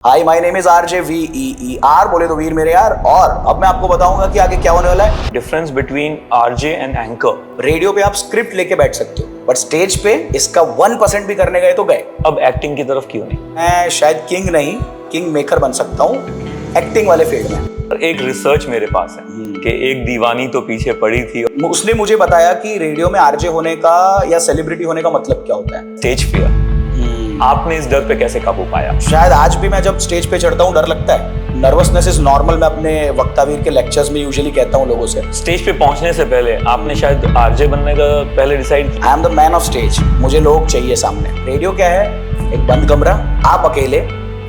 Hi my name is RJ VEER, बोले तो वीर मेरे यार। और अब मैं आपको बताऊंगा कि आगे क्या होने वाला है। Difference between RJ and anchor. Radio पे आप स्क्रिप्ट लेके बैठ सकते हो, बट स्टेज पे इसका 1% भी करने गए तो गए। अब एक्टिंग की तरफ क्यों नहीं? मैं शायद किंग नहीं, किंग मेकर बन सकता हूँ एक्टिंग वाले फील्ड में। एक रिसर्च मेरे पास है कि एक दीवानी तो पीछे पड़ी थी। उसने मुझे बताया कि रेडियो में आरजे होने का या सेलिब्रिटी होने का मतलब क्या होता है। Stage fear. आपने इस डर पे कैसे काबू पाया? शायद आज भी मैं जब स्टेज पे चढ़ता हूँ डर लगता है। नर्वसनेस इज नॉर्मल, मैं अपने वक्तावीर के लेक्चर्स में यूजुअली कहता हूँ लोगों से। स्टेज पे पहुंचने से पहले आपने शायद आरजे बनने का पहले डिसाइड किया? आई am the man of stage, मुझे लोग चाहिए सामने। रेडियो क्या है? एक बंद कमरा, आप अकेले,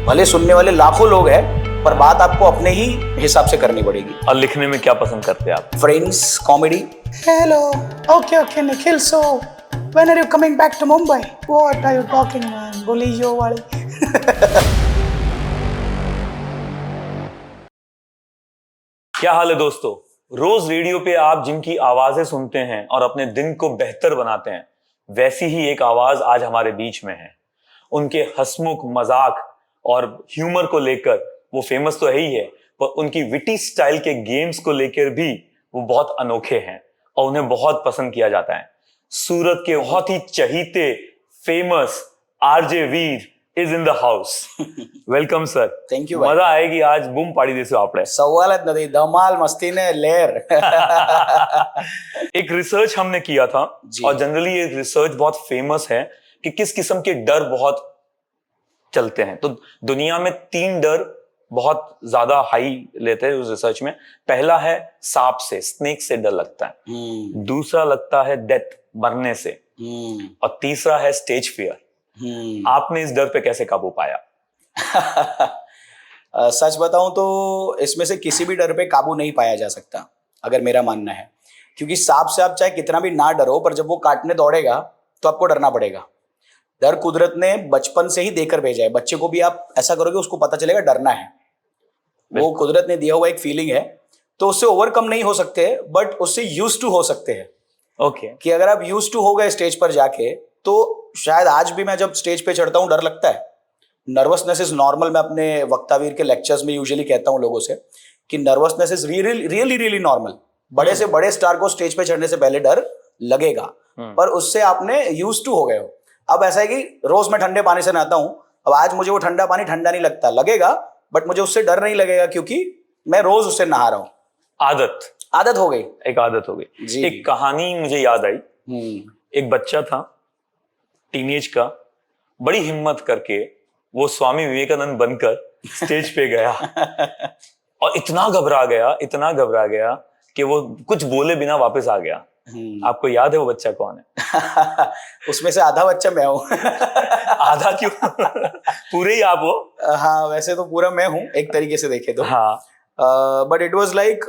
भले सुनने वाले लाखों लोग हैं, पर बात आपको अपने ही हिसाब से करनी पड़ेगी। और लिखने में क्या पसंद करते हैं आप? Friends, comedy. Hello. Okay, Nikhil. So, when are you coming back to Mumbai? What are you talking, man? Bully yo wali. क्या हाल है दोस्तों? रोज रेडियो पे आप जिनकी आवाजें सुनते हैं और अपने दिन को बेहतर बनाते हैं, वैसी ही एक आवाज आज हमारे बीच में है। उनके हंसमुख मजाक और ह्यूमर को लेकर वो फेमस तो है ही है, पर उनकी विटी स्टाइल के गेम्स को लेकर भी वो बहुत अनोखे हैं और उन्हें बहुत पसंद किया जाता है। सूरत के बहुत ही चहीते famous R J Veer is in the house. Welcome sir. Thank you, मजा आएगी आज, बूम पाड़ी देसो आपने। सवाल જ નથી, धमाल मस्ती ने लेर। एक रिसर्च हमने किया था जी। और जनरली ये रिसर्च बहुत फेमस है कि किस किस्म के डर बहुत चलते हैं। तो दुनिया में 3 डर बहुत ज्यादा हाई लेते हैं उस रिसर्च में। पहला है सांप से, स्नेक से डर लगता है। दूसरा लगता है डेथ, मरने से। और तीसरा है स्टेज फियर। आपने इस डर पे कैसे काबू पाया? सच बताऊं तो इसमें से किसी भी डर पे काबू नहीं पाया जा सकता, अगर मेरा मानना है। क्योंकि सांप से आप चाहे कितना भी ना डरो, पर जब वो काटने दौड़ेगा तो आपको डरना पड़ेगा। डर कुदरत ने बचपन से ही देकर भेजा है। बच्चे को भी आप ऐसा करोगे उसको पता चलेगा डरना है। वो कुदरत ने दिया हुआ एक फीलिंग है, तो उससे ओवरकम नहीं हो सकते, बट उससे यूज टू हो सकते हैं। ओके। कि अगर आप यूज टू हो गए स्टेज पर जाके, तो शायद आज भी मैं जब स्टेज पे चढ़ता हूँ डर लगता है। नर्वसनेस इज नॉर्मल, मैं अपने वक्तावीर के लेक्चर्स में यूजुअली कहता हूँ लोगों से कि नर्वसनेस इज रियली नॉर्मल। बड़े से बड़े स्टार को स्टेज पे चढ़ने से पहले डर लगेगा, पर उससे आपने यूज टू हो गए हो। अब ऐसा है कि रोज मैं ठंडे पानी से नहाता हूँ, अब आज मुझे वो ठंडा पानी ठंडा नहीं लगता, लगेगा, बट मुझे उससे डर नहीं लगेगा क्योंकि मैं रोज उससे नहा रहा हूँ। आदत हो गई। एक आदत हो गई जी। एक कहानी मुझे याद आई। एक बच्चा था, टीनेज का, बड़ी हिम्मत करके वो स्वामी विवेकानंद बनकर स्टेज पे गया और इतना घबरा गया कि वो कुछ बोले बिना वापस आ गया। आपको याद है वो बच्चा कौन है? उसमें से आधा बच्चा मैं हूँ। आधा क्यों? पूरे ही आप हो। हाँ, वैसे तो पूरा मैं हूँ एक तरीके से देखे तो। हाँ। But it was like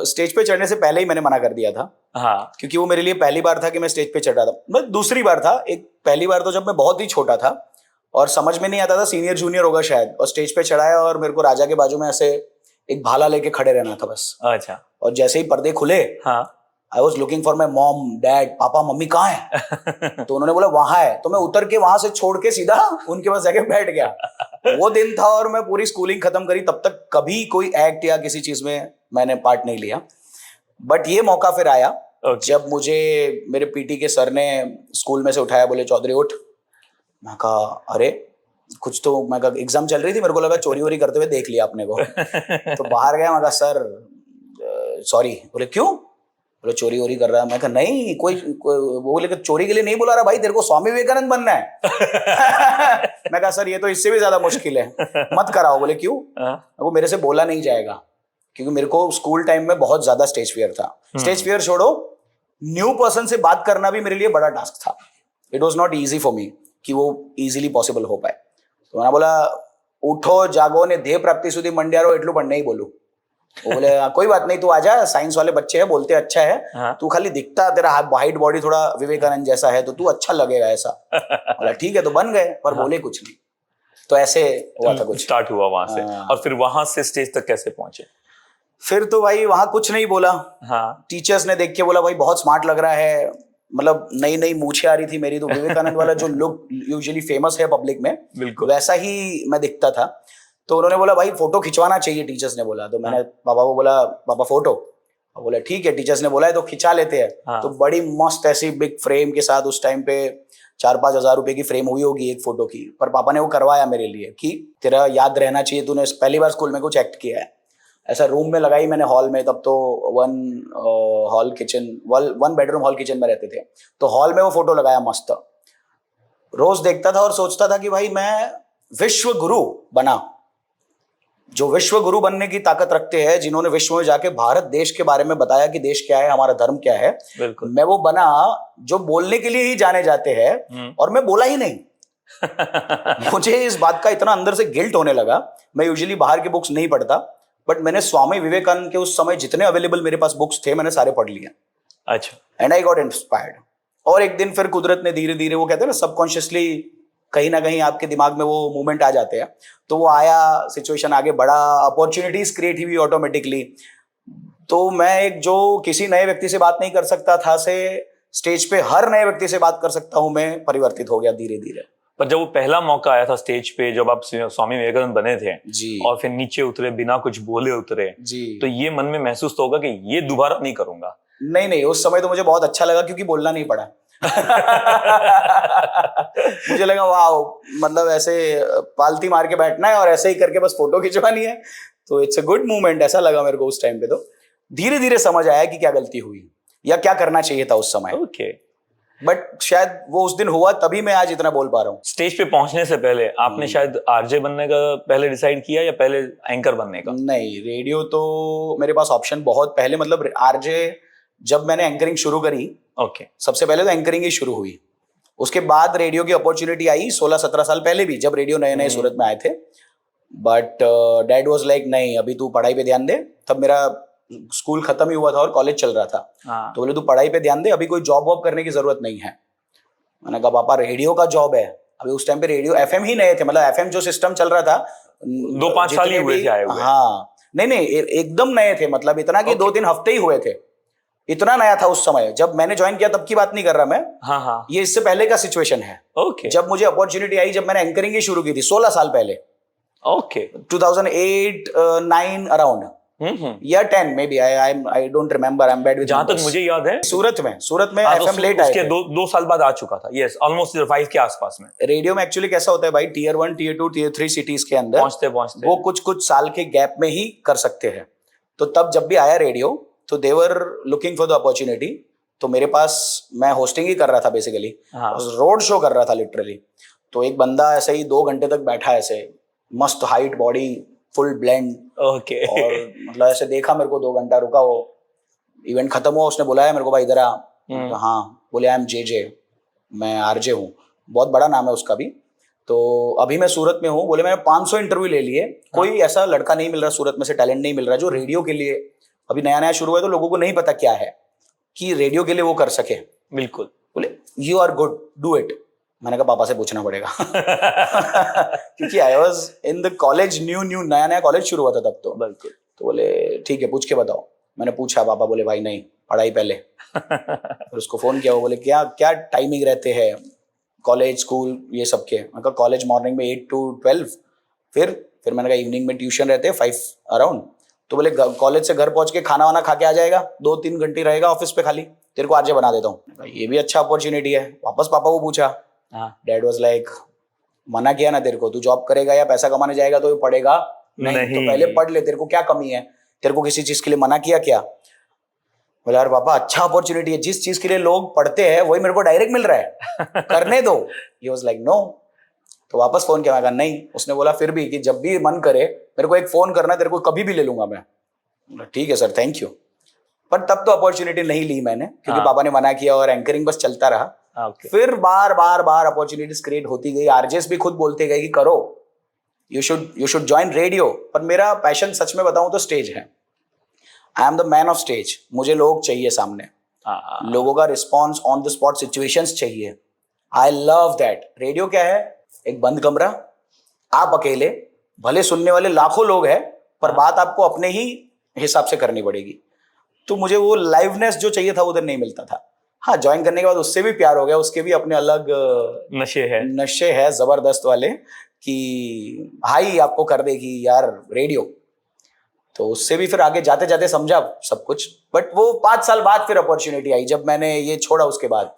stage पे चढ़ने से पहले ही मैंने मना कर दिया था। हाँ। क्योंकि वो मेरे लिए पहली बार था कि मैं स्टेज पे चढ़ रहा था। मतलब दूसरी बार था, एक पहली बार तो जब मैं बहुत ही छोटा था और समझ में नहीं आता था, सीनियर जूनियर होगा शायद, और स्टेज पे चढ़ाया और मेरे को राजा के बाजू में ऐसे एक भाला लेके खड़े रहना था बस। अच्छा। और जैसे ही पर्दे खुले, हाँ। I was looking for my mom, dad, पापा, मम्मी कहाँ है? तो उन्होंने बोला वहां है। तो मैं उतर के वहां से छोड़ के सीधा उनके पास जाके बैठ गया। वो दिन था और मैं पूरी स्कूलिंग खत्म करी, तब तक कभी कोई एक्ट या किसी चीज में मैंने पार्ट नहीं लिया। बट ये मौका फिर आया जब मुझे मेरे पीटी के सर ने स्कूल में से उठाया, बोले चौधरी उठ। मैं कहा अरे कुछ तो, मैं कहा एग्जाम चल रही थी, मेरे को लगा चोरी वोरी करते हुए देख लिया अपने को। तो बाहर गया, मैं कहा सर सॉरी। बोले क्यों? बोले चोरी वोरी कर रहा है। मैं कहा नहीं, कोई वो बोले कि चोरी के लिए नहीं बुला रहा भाई, तेरे को स्वामी विवेकानंद बनना है। मैं कहा सर ये तो इससे भी ज्यादा मुश्किल है, मत कराओ। बोले क्यों? वो मेरे से बोला नहीं जाएगा, क्योंकि मेरे को स्कूल टाइम में बहुत ज्यादा स्टेज फियर था। स्टेज फियर छोड़ो, न्यू पर्सन से बात करना भी मेरे लिए बड़ा टास्क था। It was not easy for me कि वो इजीली पॉसिबल हो पाए। तो मैंने बोला उठो जागो ने ध्येय प्राप्ति सुधी मंडियारो एटलू पण नहीं बोलू। वो बोले कोई बात नहीं, तू आजा, साइंस वाले बच्चे हैं, बोलते अच्छा है, तू खाली दिखता, तेरा हाइट बॉडी थोड़ा विवेकानंद जैसा है, तो तू अच्छा लगेगा ऐसा। बोला ठीक है, तो बन गए, पर बोले कुछ नहीं। तो ऐसे हुआ था कुछ। स्टार्ट हुआ वहां से। और फिर वहां से स्टेज तक कैसे पहुंचे? फिर तो भाई वहां कुछ नहीं बोला। हाँ। टीचर्स ने देख के बोला भाई बहुत स्मार्ट लग रहा है, मतलब नई नई मूछें आ रही थी मेरी, तो विवेकानंद वाला जो लुक यूजुअली फेमस है पब्लिक में, बिल्कुल वैसा ही मैं दिखता था। तो उन्होंने बोला भाई फोटो खिंचवाना चाहिए, टीचर्स ने बोला। तो मैंने पापा को बोला पापा फोटो, बोले ठीक है टीचर्स ने बोला है तो खिंचा लेते हैं। हाँ। तो बड़ी मस्त ऐसी बिग फ्रेम के साथ, उस टाइम पे 4-5 हजार रुपए की फ्रेम हुई होगी एक फोटो की, पर पापा ने वो करवाया मेरे लिए कि तेरा याद रहना चाहिए, तूने पहली बार स्कूल में कुछ एक्ट किया है। ऐसा रूम में लगाई मैंने, हॉल में, तब तो वन बेडरूम हॉल किचन में रहते थे, तो हॉल में वो फोटो लगाया मस्त। रोज देखता था और सोचता था कि भाई मैं विश्व गुरु बना, जो विश्व गुरु बनने की ताकत रखते हैं, जिन्होंने विश्व में जाके भारत देश के बारे में बताया कि देश क्या है, हमारा धर्म क्या है, बिल्कुल। मैं वो बना जो बोलने के लिए ही जाने जाते हैं, और मैं बोला ही नहीं। मुझे इस बात का इतना अंदर से गिल्ट होने लगा। मैं यूजुअली बाहर की बुक्स नहीं पढ़ता, बट मैंने स्वामी विवेकानंद के उस समय जितने अवेलेबल मेरे पास बुक्स थे, मैंने सारे पढ़ लिए। अच्छा। And I got inspired. और एक दिन फिर कुदरत ने धीरे धीरे, वो कहते हैं ना सबकॉन्शियसली कहीं ना कहीं आपके दिमाग में वो मूवमेंट आ जाते हैं, तो वो आया, सिचुएशन आगे बढ़ा, अपॉर्चुनिटीज क्रिएट हुई ऑटोमेटिकली। तो मैं एक जो किसी नए व्यक्ति से बात नहीं कर सकता था से स्टेज पे हर नए व्यक्ति से बात कर सकता हूं, मैं परिवर्तित हो गया धीरे धीरे। पर जब वो पहला मौका आया था स्टेज पे, जब आप स्वामी विवेकानंद बने थे जी, और फिर नीचे उतरे, बिना कुछ बोले उतरे जी, तो ये मन में महसूस तो होगा कि ये दोबारा नहीं करूंगा। नहीं, उस समय तो मुझे बहुत अच्छा लगा क्योंकि बोलना नहीं पड़ा। मुझे लगा वाह, मतलब ऐसे पालती मार के बैठना है और ऐसे ही करके बस फोटो खिंचवानी है, तो इट्स अ गुड मूवमेंट, ऐसा लगा मेरे को उस टाइम पे। तो धीरे धीरे समझ आया कि क्या गलती हुई या क्या करना चाहिए था उस समय। ओके। बट शायद वो उस दिन हुआ, तभी मैं आज इतना बोल पा रहा हूँ। स्टेज पे पहुंचने से पहले आपने शायद आरजे बनने का पहले डिसाइड किया या पहले एंकर बनने का? नहीं, रेडियो तो मेरे पास ऑप्शन बहुत पहले, मतलब आरजे जब मैंने एंकरिंग शुरू करी, ओके, सबसे पहले तो एंकरिंग ही शुरू हुई। उसके बाद रेडियो की अपॉर्चुनिटी आई 16-17 साल पहले भी, जब रेडियो नए नए सूरत में आए थे। बट डैड वाज लाइक नहीं, अभी तू पढ़ाई पे ध्यान दे। तब मेरा स्कूल खत्म ही हुआ था और कॉलेज चल रहा था। हाँ। तो बोले तू पढ़ाई पे ध्यान दे, अभी कोई जॉब वॉब करने की जरूरत नहीं है। मैंने कहा पापा रेडियो का जॉब है। अभी उस टाइम पे रेडियो एफएम ही नए थे, मतलब एफएम जो सिस्टम चल रहा था 2-5 साल ही हुए थे आए हुए। हाँ, नहीं एकदम नए थे, मतलब इतना कि 2-3 हफ्ते ही हुए थे, इतना नया था उस समय। जब मैंने ज्वाइन किया तब की बात नहीं कर रहा मैं। हाँ। ये इससे पहले का सिचुएशन है। ओके। जब मुझे अपॉर्चुनिटी आई, जब मैंने एंकरिंग ही शुरू की थी 16 साल पहले। ओके। 2008-9 अराउंड या 10 may be, I don't remember, I am bad with जहां तक मुझे याद है सूरत में हाँ, एफएम लेट आए उसके थे। 2 साल बाद आ चुका था। यस, ऑलमोस्ट 5 के आसपास में। रेडियो में एक्चुअली कैसा होता है भाई, टियर 1, टियर 2, टियर 3 सिटीज के अंदर पहुंचते वो कुछ साल के गैप में ही कर सकते हैं। तो तब जब भी आया रेडियो, तो they're looking for the opportunity. तो मेरे पास, मैं होस्टिंग ही कर रहा था बेसिकली, रोड शो कर रहा था लिटरली। तो एक बंदा ऐसे ही 2 घंटे तक बैठा, ऐसे मस्त height, body full blend. Okay. और मतलब ऐसे देखा मेरे को, 2 घंटा रुका, वो इवेंट खत्म हुआ, उसने बुलाया मेरे को, भाई इधर आ। हाँ, बोले आई एम जे, मैं आरजे हूँ, बहुत बड़ा नाम है उसका भी। तो अभी मैं सूरत में हूँ। बोले मैंने 500 इंटरव्यू ले लिए, कोई ऐसा लड़का नहीं मिल रहा सूरत में से, टैलेंट नहीं मिल रहा जो रेडियो के लिए, अभी नया नया शुरू है तो लोगों को नहीं पता क्या है कि रेडियो के लिए वो कर सके। बिल्कुल। बोले you are good, do it. मैंने कहा पापा से पूछना पड़ेगा। क्योंकि I was in the college, new नया कॉलेज शुरू हुआ था तब तो। बिल्कुल। तो बोले ठीक है, पूछ के बताओ। मैंने पूछा, पापा बोले भाई नहीं, पढ़ाई पहले। फिर उसको फोन किया, वो बोले क्या क्या टाइमिंग रहते हैं कॉलेज स्कूल ये सब के? मैंने कहा कॉलेज मॉर्निंग में 8 to 12, फिर मैंने कहा इवनिंग में ट्यूशन रहते हैं 5 अराउंड। तो बोले कॉलेज से घर पहुंच के खाना वाना खा के आ जाएगा, 2-3 घंटे रहेगा ऑफिस पे, खाली तेरे को आरजे बना देता हूँ। ये भी अच्छा अपॉर्चुनिटी है। वापस पापा को पूछा, डैड वाज लाइक मना किया ना तेरे को, तू जॉब करेगा या पैसा कमाने जाएगा तो ये पढ़ेगा नहीं, तो पहले पढ़ ले, तेरे को क्या कमी है, तेरे को किसी चीज के लिए मना किया क्या? बोला यार पापा अच्छा अपॉर्चुनिटी है, जिस चीज के लिए लोग पढ़ते हैं वही मेरे को डायरेक्ट मिल रहा है, करने दो। He was like no. तो वापस फोन किया, मैं कहा नहीं। उसने बोला फिर भी कि जब भी मन करे मेरे को एक फोन करना, तेरे को कभी भी ले लूंगा मैं। ठीक है सर, थैंक यू। पर तब तो अपॉर्चुनिटी नहीं ली मैंने, क्योंकि पापा ने मना किया और एंकरिंग बस चलता रहा। फिर बार अपॉर्चुनिटीज क्रिएट होती गई, आरजेस भी खुद बोलते गए कि करो, यू शुड ज्वाइन रेडियो। पर मेरा पैशन सच में बताऊं तो स्टेज है। I am the man of stage. मुझे लोग चाहिए सामने, लोगों का response, on the spot situations चाहिए। I love that. रेडियो क्या है, एक बंद कमरा, आप अकेले, भले सुनने वाले लाखों लोग हैं, पर बात आपको अपने ही हिसाब से करनी पड़ेगी। तो मुझे वो लाइवनेस जो चाहिए था उधर नहीं मिलता था। हाँ, ज्वाइन करने के बाद उससे भी प्यार हो गया, उसके भी अपने अलग नशे है जबरदस्त वाले, कि हाई आपको कर देगी यार रेडियो। तो उससे भी फिर आगे जाते जाते समझा सब कुछ, बट वो 5 साल बाद फिर अपॉर्चुनिटी आई जब मैंने ये छोड़ा उसके बाद,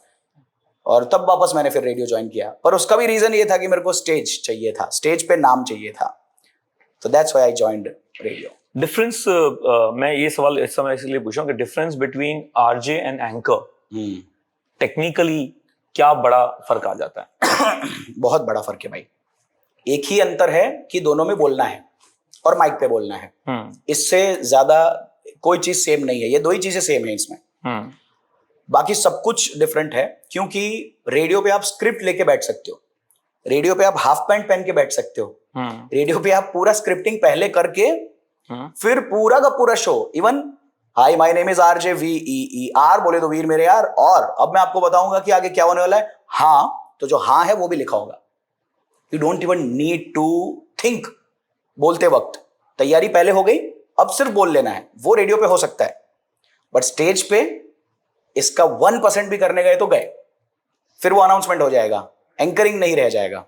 और तब वापस मैंने फिर रेडियो ज्वाइन किया। पर उसका भी रीजन ये था कि मेरे को स्टेज चाहिए था, स्टेज पे नाम चाहिए था, तो that's why I joined radio. Difference, मैं ये सवाल इस समय इसलिए पूछा कि difference between RJ and anchor, technically क्या बड़ा फर्क आ जाता है? बहुत बड़ा फर्क है भाई। एक ही अंतर है कि दोनों में बोलना है और माइक पे बोलना है, इससे ज्यादा कोई चीज सेम नहीं है। ये दो ही चीजें सेम है इसमें, बाकी सब कुछ डिफरेंट है। क्योंकि रेडियो पे आप स्क्रिप्ट लेके बैठ सकते हो, रेडियो पे आप हाफ पैंट पहन के बैठ सकते हो, रेडियो पे आप पूरा स्क्रिप्टिंग पहले करके फिर पूरा का पूरा show, even hi my name is RJ V R बोले तो वीर मेरे यार, और अब मैं आपको बताऊंगा कि आगे क्या होने वाला है। हाँ, तो जो हाँ है वो भी लिखा होगा। You don't even need to think, बोलते वक्त तैयारी पहले हो गई, अब सिर्फ बोल लेना है। वो रेडियो पे हो सकता है, बट स्टेज पे इसका 1% भी करने गए तो गए, फिर वो अनाउंसमेंट हो जाएगा, एंकरिंग नहीं रह जाएगा।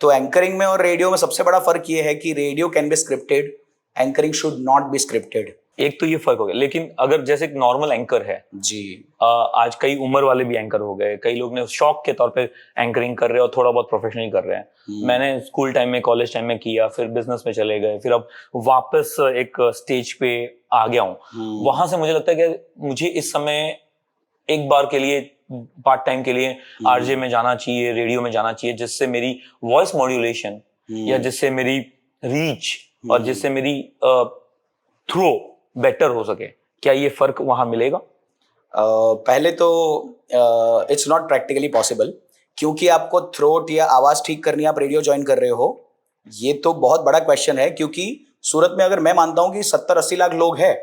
तो एंकरिंग में और रेडियो में सबसे बड़ा फर्क ये है कि radio can be scripted, anchoring should not be scripted. एक तो ये फर्क हो गया, लेकिन अगर जैसे एक नॉर्मल एंकर है जी, आज कई उम्र वाले भी एंकर हो गए, कई लोग ने शौक के तौर पे एंकरिंग कर रहे हैं और थोड़ा बहुत प्रोफेशनली कर रहे हैं। मैंने स्कूल टाइम में, कॉलेज टाइम में किया, फिर बिजनेस में चले गए, फिर अब वापस एक स्टेज पे आ गया हूँ। वहां से मुझे लगता है कि मुझे इस समय एक बार के लिए, पार्ट टाइम के लिए आरजे में जाना चाहिए, रेडियो में जाना चाहिए, जिससे मेरी वॉइस मॉड्यूलेशन या जिससे मेरी रीच और जिससे मेरी थ्रो बेटर हो सके। क्या ये फर्क वहां मिलेगा? पहले तो इट्स नॉट प्रैक्टिकली पॉसिबल, क्योंकि आपको थ्रोट या आवाज ठीक करनी है, आप रेडियो ज्वाइन कर रहे हो, ये तो बहुत बड़ा क्वेश्चन है। क्योंकि सूरत में अगर मैं मानता हूं कि 70-80 लाख लोग हैं,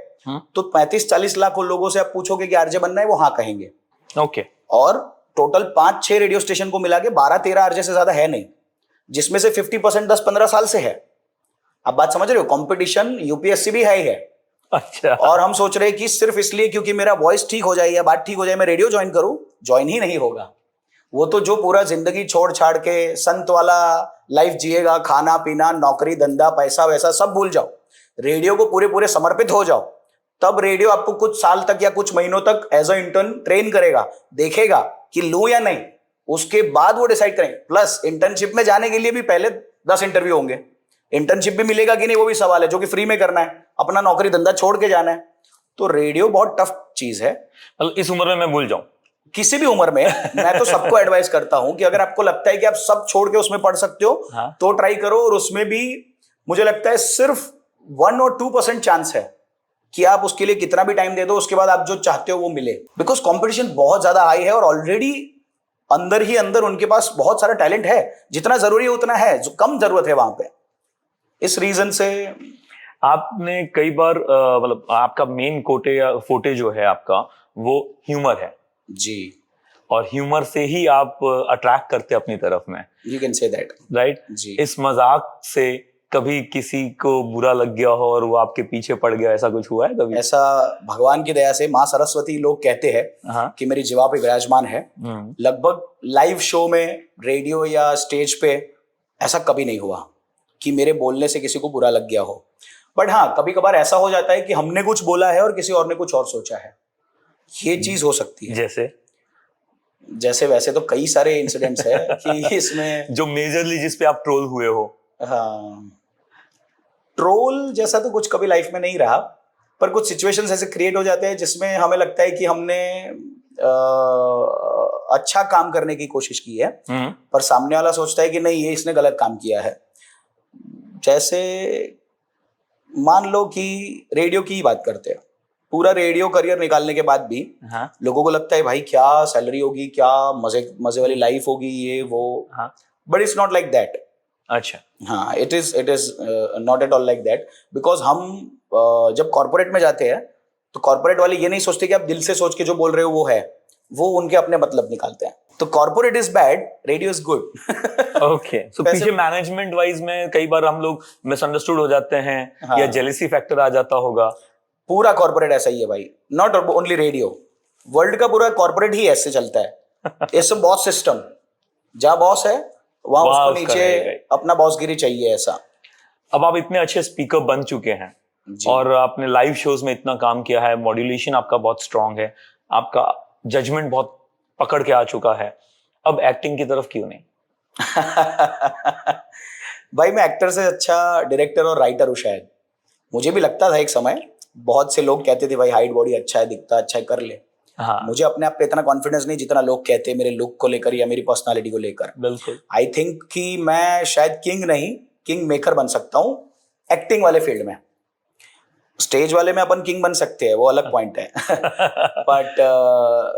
तो 35-40 लाख लोगों से आप पूछोगे कि आरजे बनना है, वो हाँ कहेंगे। ओके। और टोटल 5-6 रेडियो स्टेशन को मिला के 12-13 आरजे से ज्यादा है नहीं, जिसमें से 50% 10-15 साल से है। आप बात समझ रहे हो? कंपटीशन यूपीएससी भी है ही है। अच्छा। और हम सोच रहे हैं कि सिर्फ इसलिए क्योंकि मेरा वॉइस ठीक हो जाए या बात ठीक हो जाए मैं रेडियो ज्वाइन करूं, ज्वाइन ही नहीं होगा। वो तो जो पूरा जिंदगी छोड़ छाड़ के संत वाला लाइफ जिएगा, खाना पीना, नौकरी धंधा, पैसा वैसा सब भूल जाओ, रेडियो को पूरे पूरे समर्पित हो जाओ, तब रेडियो आपको कुछ साल तक या कुछ महीनों तक एज अ इंटर्न ट्रेन करेगा, देखेगा कि लूं या नहीं, उसके बाद वो डिसाइड करेंगे। प्लस इंटर्नशिप में जाने के लिए भी पहले 10 इंटरव्यू होंगे, इंटर्नशिप भी मिलेगा कि नहीं वो भी सवाल है, जो कि फ्री में करना है, अपना नौकरी धंधा छोड़ के जाना है। तो रेडियो बहुत टफ चीज है। मतलब इस उम्र में मैं भूल जाऊं? किसी भी उम्र में मैं तो सबको एडवाइस करता हूं कि अगर आपको लगता है कि आप सब छोड़ के उसमें पढ़ सकते हो, तो ट्राई करो। और उसमें भी मुझे लगता है सिर्फ 1 और 2% चांस है कि आप उसके लिए कितना भी टाइम दे दो, उसके बाद आप जो चाहते हो वो मिले। बिकॉज कॉम्पिटिशन बहुत ज्यादा हाई है और ऑलरेडी अंदर ही अंदर उनके पास बहुत सारा टैलेंट है, जितना जरूरी है उतना है, जो कम जरूरत है वहां पे। इस रीजन से आपने कई बार मतलब आपका मेन कोटे या फोटे जो है आपका, वो ह्यूमर है जी, और ह्यूमर से ही आप अट्रैक्ट करते अपनी तरफ में। You can say that, right जी। इस मजाक से कभी किसी को बुरा लग गया हो और वो आपके पीछे पड़ गया, ऐसा कुछ हुआ है कभी? ऐसा भगवान की दया से माँ सरस्वती लोग कहते हैं कि मेरी जीवा पे विराजमान है। लगभग लाइव शो में, रेडियो या स्टेज पे ऐसा कभी नहीं हुआ कि मेरे बोलने से किसी को बुरा लग गया हो। बट हाँ, कभी कभार ऐसा हो जाता है कि हमने कुछ बोला है और किसी और ने कुछ और सोचा है, ये चीज हो सकती है। जैसे वैसे तो कई सारे इंसिडेंट्स है कि इसमें जो मेजरली जिस पे आप ट्रोल हुए हो। हाँ, ट्रोल जैसा तो कुछ कभी लाइफ में नहीं रहा, पर कुछ सिचुएशंस ऐसे क्रिएट हो जाते हैं जिसमें हमें लगता है कि हमने अच्छा काम करने की कोशिश की है, पर सामने वाला सोचता है कि नहीं, ये इसने गलत काम किया है। जैसे मान लो कि रेडियो की ही बात करते हैं, पूरा रेडियो करियर निकालने के बाद भी लोगों को लगता है भाई क्या सैलरी होगी, क्या मजे वाली लाइफ होगी, ये वो। But it's not like that. अच्छा। हाँ, it is not at all like that. Because हम जब कॉर्पोरेट में जाते हैं तो कॉर्पोरेट वाले ये नहीं सोचते कि आप दिल से सोच के जो बोल रहे हो वो है, वो उनके अपने मतलब निकालते हैं। तो corporate is bad, radio is good. Okay, so पीछे मैनेजमेंट वाइज में कई बार हम लोग मिसअंडरस्टूड हो जाते हैं, या जेलसी फैक्टर आ जाता होगा। पूरा कॉर्पोरेट ऐसा ही है भाई, नॉट ओनली रेडियो, वर्ल्ड का पूरा कॉर्पोरेट ही ऐसे चलता है। इट्स अ बॉस सिस्टम, जहां बॉस है वहां वहाँ उसको उसका रहेगा नीचे ही। अपना बॉसगिरी चाहिए ऐसा। अब आप इतने अच्छे स्पीकर बन चुके हैं जी। और आपने लाइव शोज में इतना काम किया है, मॉड्यूलेशन आपका बहुत स्ट्रांग है, आपका जजमेंट बहुत पकड़ के आ चुका है, अब एक्टिंग की तरफ क्यों नहीं? भाई मैं एक्टर से अच्छा डायरेक्टर और राइटर हूँ शायद। मुझे भी लगता था एक समय, बहुत से लोग कहते थे भाई हाइट बॉडी अच्छा है, दिखता अच्छा है, कर ले। हाँ मुझे अपने आप पे इतना कॉन्फिडेंस नहीं जितना लोग कहते हैं मेरे लुक को लेकर या मेरी पर्सनालिटी को लेकर। बिल्कुल। आई थिंक कि मैं शायद किंग नहीं, किंग मेकर बन सकता हूँ एक्टिंग वाले फील्ड में। स्टेज वाले में अपन किंग बन सकते हैं, वो अलग पॉइंट है। But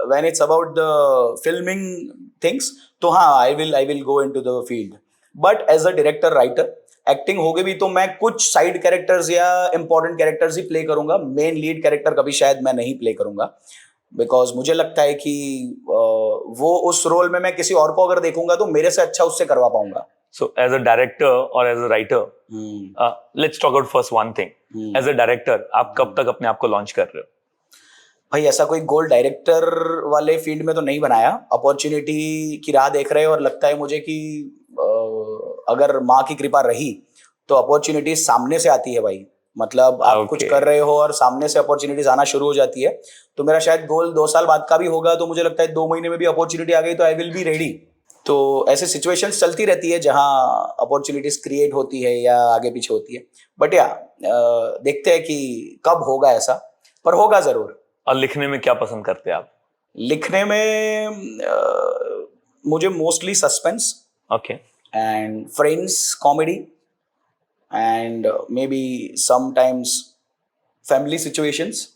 when it's about the filming things, तो हाँ I will go into the field. But as a director writer acting होगी भी तो मैं कुछ साइड कैरेक्टर्स या इंपॉर्टेंट कैरेक्टर्स ही प्ले करूंगा, मेन लीड कैरेक्टर कभी शायद मैं नहीं प्ले करूंगा। बिकॉज मुझे लगता है कि वो उस रोल में मैं किसी और को अगर देखूंगा तो मेरे से अच्छा उससे करवा पाऊंगा। So as a director or as a writer, let's talk about first one thing. As a director, आप कब तक अपने आप को लॉन्च कर रहे हो? भाई ऐसा कोई गोल डायरेक्टर वाले फील्ड में तो नहीं बनाया। अपॉर्चुनिटी की राह देख रहे हैं और लगता है मुझे कि अगर माँ की कृपा रही तो अपॉर्चुनिटी सामने से आती है भाई। मतलब आप Okay. कुछ कर रहे हो और सामने से अपॉर्चुनिटीज आना शुरू हो जाती है। तो मेरा शायद गोल 2 साल बाद का भी होगा, तो मुझे लगता है 2 महीने में भी अपॉर्चुनिटी आ गई तो आई विल बी रेडी। तो ऐसे सिचुएशंस चलती रहती है जहां अपॉर्चुनिटीज क्रिएट होती है या आगे पीछे होती है। बट या देखते हैं कि कब होगा ऐसा, पर होगा जरूर। और लिखने में क्या पसंद करते हैं आप? लिखने में मुझे mostly suspense okay. And friends comedy and maybe sometimes family situations,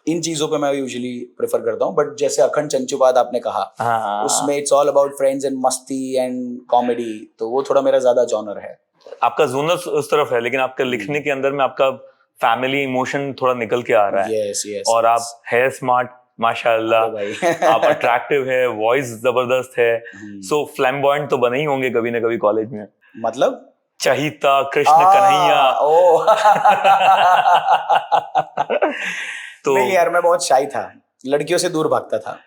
इन चीजों पे मैं यूजुअली प्रेफर करता हूँ। बट जैसे अखंड चंचुपाद आपने कहा, हाँ। उसमें it's all about friends and मस्ती एंड कॉमेडी, तो वो थोड़ा मेरा ज्यादा जॉनर है। आपका जोनर उस तरफ है, लेकिन आपका लिखने के अंदर में आपका फैमिली इमोशन थोड़ा निकल के आ रहा है। Yes yes. और आप है स्मार्ट माशाल्लाह, भाई आप अट्रैक्टिव है, वॉइस जबरदस्त है, सो फ्लैम्बॉयंट तो बने ही होंगे कभी ना कभी कॉलेज में। मतलब चाहिता कृष्ण कन्हैया। ओ तो नहीं यार, मैं बहुत शाई था, लड़कियों से दूर भागता था।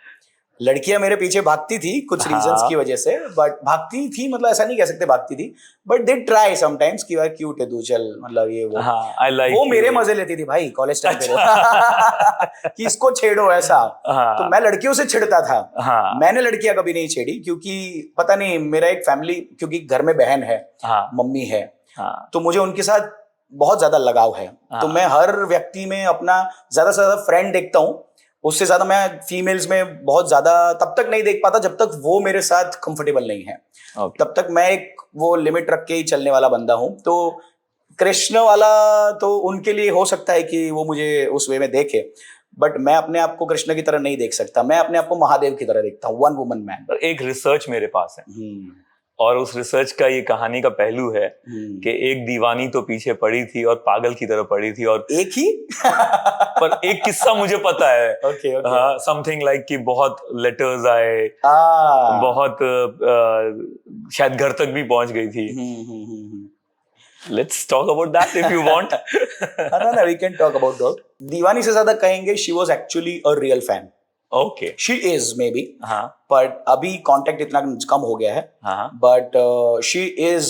लड़कियां मेरे पीछे भागती थी कुछ रीजंस की वजह से, बट भागती थी, मतलब ऐसा नहीं कह सकते भागती थी, बट दे ट्राई समटाइम्स कि यार क्यूट है तू, चल, मतलब ये वो। हाँ, I like वो you. मेरे मजे लेती थी भाई कॉलेज टाइम पे कि इसको छेड़ो ऐसा। हाँ। तो मैं लड़कियों से छिड़ता था। हाँ। मैंने लड़कियां कभी नहीं छेड़ी, क्योंकि पता नहीं, मेरा एक फैमिली, क्योंकि घर में बहन है, हाँ। मम्मी है, हाँ। तो मुझे उनके साथ बहुत ज्यादा लगाव है। तो मैं हर व्यक्ति में अपना ज्यादा से ज्यादा फ्रेंड देखता हूँ, उससे ज्यादा मैं फीमेल्स में बहुत ज्यादा तब तक नहीं देख पाता जब तक वो मेरे साथ कंफर्टेबल नहीं है। Okay. तब तक मैं एक वो लिमिट रख के ही चलने वाला बंदा हूँ। तो कृष्ण वाला तो उनके लिए हो सकता है कि वो मुझे उस वे में देखे, बट मैं अपने आप को कृष्ण की तरह नहीं देख सकता। मैं अपने आप को महादेव की तरह देखता हूँ, वन वुमन मैन। एक रिसर्च मेरे पास है, और उस रिसर्च का ये कहानी का पहलू है कि एक दीवानी तो पीछे पड़ी थी और पागल की तरह पड़ी थी, और एक ही पर एक किस्सा मुझे पता है। ओके हाँ, समथिंग लाइक कि बहुत लेटर्स आए, बहुत शायद घर तक भी पहुंच गई थी। Let's talk about that if you want. ना we can talk about that. दीवानी से ज्यादा कहेंगे she was actually a real fan. Okay. She is maybe, हाँ। बट अभी कांटेक्ट इतना कम हो गया है। हाँ। बट शी इज,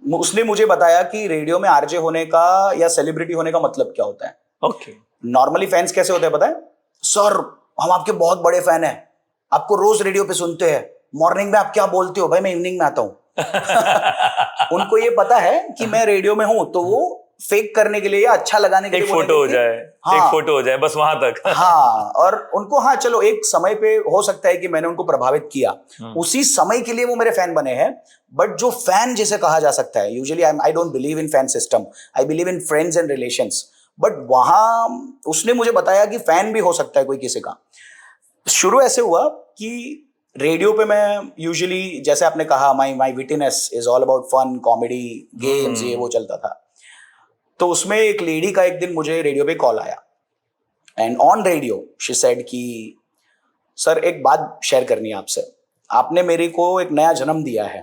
उसने मुझे बताया कि रेडियो में आरजे होने का या सेलिब्रिटी होने का मतलब क्या होता है। ओके। नॉर्मली फैंस कैसे होते हैं पता है? सर हम आपके बहुत बड़े फैन हैं, आपको रोज रेडियो पे सुनते हैं, मॉर्निंग में आप क्या बोलते हो? भाई मैं इवनिंग में आता हूँ। उनको ये पता है कि मैं रेडियो में हूं, तो वो फेक करने के लिए या अच्छा लगाने के लिए एक फोटो हो जाए, हाँ, एक फोटो हो जाए, बस वहां तक। हाँ, और उनको, हाँ चलो एक समय पे हो सकता है कि मैंने उनको प्रभावित किया, उसी समय के लिए वो मेरे फैन बने हैं। बट जो फैन जिसे कहा जा सकता है, usually I don't believe in fan system, I believe in friends and relations. But वहां उसने मुझे बताया कि फैन भी हो सकता है कोई किसी का। शुरू ऐसे हुआ कि रेडियो पे मैं यूजुअली, जैसे आपने कहा, my wittiness is all about fun, comedy, games, ये वो चलता था। तो उसमें एक लेडी का एक दिन मुझे रेडियो पे कॉल आया, and on radio she said कि सर एक बात शेयर करनी है आपसे, आपने मेरे को एक नया जन्म दिया है।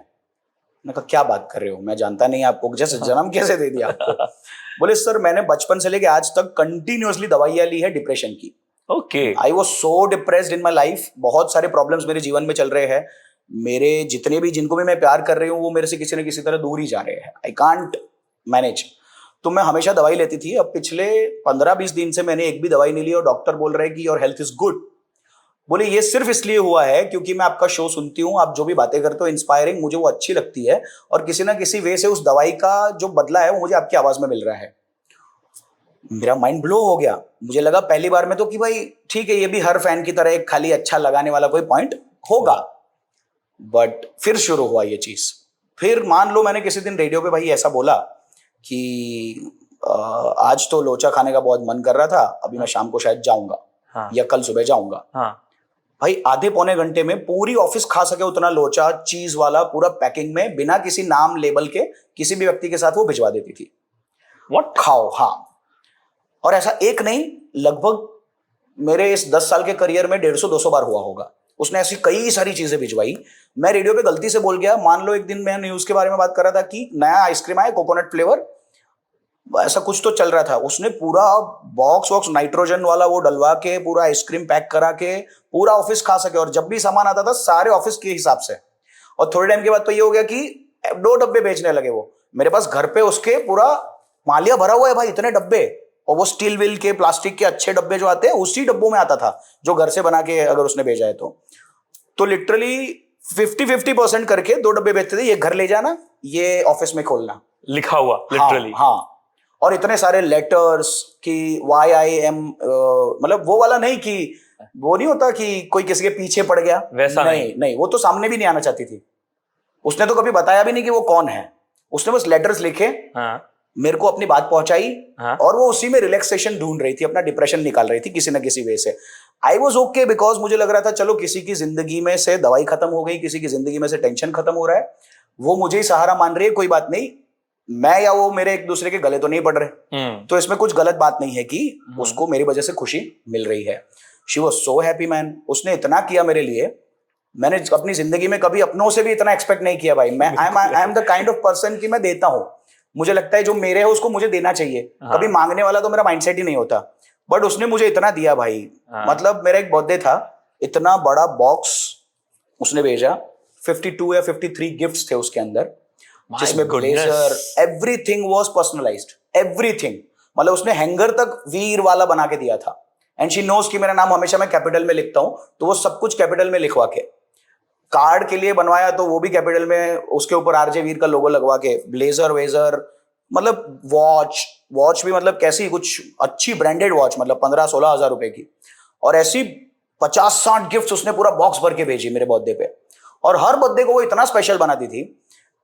मैंने कहा क्या बात कर रहे हो, मैं जानता नहीं आपको, जैसे जन्म कैसे दे दिया आपको? बोले सर मैंने बचपन से लेके आज तक कंटिन्यूअसली दवाइयां ली है डिप्रेशन की। Okay. I was so depressed in my life, बहुत सारे प्रॉब्लम्स मेरे जीवन में चल रहे हैं, मेरे जितने भी जिनको भी मैं प्यार कर रही हूँ वो मेरे से किसी न किसी तरह दूर ही जा रहे हैं. I can't manage. तो मैं हमेशा दवाई लेती थी. अब पिछले 15-20 दिन से मैंने एक भी दवाई नहीं ली और डॉक्टर बोल रहे हैं कि योर हेल्थ इज गुड. बोले ये सिर्फ इसलिए हुआ है क्योंकि मैं आपका शो सुनती हूँ, आप जो भी बातें करते हो इंस्पायरिंग, मुझे वो अच्छी लगती है और किसी ना किसी वे से उस दवाई का जो बदला है वो मुझे आपकी आवाज में मिल रहा है. मेरा माइंड ब्लो हो गया. मुझे लगा पहली बार में तो कि भाई ठीक है, ये भी हर फैन की तरह एक खाली अच्छा लगाने वाला कोई पॉइंट होगा. बट फिर शुरू हुआ ये चीज. फिर मान लो मैंने किसी दिन रेडियो पे भाई ऐसा बोला कि आज तो लोचा खाने का बहुत मन कर रहा था, अभी मैं शाम को शायद जाऊंगा. हाँ. या कल सुबह जाऊंगा. हाँ. भाई आधे पौने घंटे में पूरी ऑफिस खा सके उतना लोचा, चीज वाला पूरा पैकिंग में, बिना किसी नाम लेबल के किसी भी व्यक्ति के साथ वो भिजवा देती थी. What? खाओ. हाँ. और ऐसा एक नहीं, लगभग मेरे इस 10 साल के करियर में 150-200 बार हुआ होगा. उसने ऐसी कई सारी चीजें भिजवाई. मैं रेडियो पे गलती से बोल गया. मान लो एक दिन मैं न्यूज के बारे में बात कर रहा था कि नया आइसक्रीम आया कोकोनट फ्लेवर, ऐसा कुछ तो चल रहा था. उसने पूरा बॉक्स नाइट्रोजन वाला वो डलवा के पूरा आइसक्रीम पैक करा के पूरा ऑफिस खा सके. और जब भी सामान आता था सारे ऑफिस के हिसाब से. और थोड़े टाइम के बाद तो ये हो गया कि 2 डब्बे बेचने लगे वो. मेरे पास घर पे उसके पूरा मालिया भरा हुआ है भाई, इतने डब्बे. और वो स्टील व्हील के प्लास्टिक के अच्छे डब्बे जो आते हैं उसी डब्बों में आता था जो घर से बना के अगर उसने भेजा है तो लिटरली 50-50% करके 2 डब्बे बेचते थे. ये घर ले जाना, ये ऑफिस में खोलना, लिखा हुआ लिटरली. हाँ. और इतने सारे लेटर्स कि YIM, मतलब वो वाला नहीं कि वो नहीं होता कि कोई किसी के पीछे पड़ गया, वैसा नहीं, वो तो सामने भी नहीं आना चाहती थी. उसने तो कभी बताया भी नहीं कि वो कौन है. उसने बस लेटर्स लिखे. हाँ. मेरे को अपनी बात पहुंचाई. हाँ. और वो उसी में रिलैक्सेशन ढूंढ रही थी, अपना डिप्रेशन निकाल रही थी किसी ना किसी वे से. आई वॉज ओके बिकॉज मुझे लग रहा था चलो किसी की जिंदगी में से दवाई खत्म हो गई, किसी की जिंदगी में से टेंशन खत्म हो रहा है, वो मुझे ही सहारा मान रही है, कोई बात नहीं, मैं या वो मेरे एक दूसरे के गले तो नहीं पड़ रहे. तो इसमें कुछ गलत बात नहीं है कि उसको मेरी वजह से खुशी मिल रही है. She was so happy man. उसने इतना किया मेरे लिए, मैंने अपनी जिंदगी में कभी अपनों से भी इतना एक्सपेक्ट नहीं किया भाई. मैं आई am the kind of person कि मैं देता हूं. मुझे लगता है जो मेरे है उसको मुझे देना चाहिए. कभी मांगने वाला तो मेरा माइंडसेट ही नहीं होता. बट उसने मुझे इतना दिया भाई. मतलब मेरा एक बर्थडे था, इतना बड़ा बॉक्स उसने भेजा. 52 या 53 गिफ्ट्स थे उसके अंदर, जिसमें blazer, everything was personalised, everything. मतलब उसने हैंगर तक वीर वाला बना के दिया था. एंड शी नोज कि मेरा नाम हमेशा मैं कैपिटल में लिखता हूं, तो वो सब कुछ कैपिटल में लिखवा के. कार्ड के लिए बनवाया तो वो भी कैपिटल में, उसके ऊपर RJ वीर का लोगो लगवा के. ब्लेजर वेजर, मतलब वॉच भी, मतलब कैसी कुछ अच्छी ब्रांडेड वॉच, मतलब 15-16 हजार रुपए की. और ऐसी 50-60 गिफ्ट्स उसने पूरा बॉक्स भर के भेजी मेरे बर्थडे पे. और हर बर्थडे को वो इतना स्पेशल बनाती थी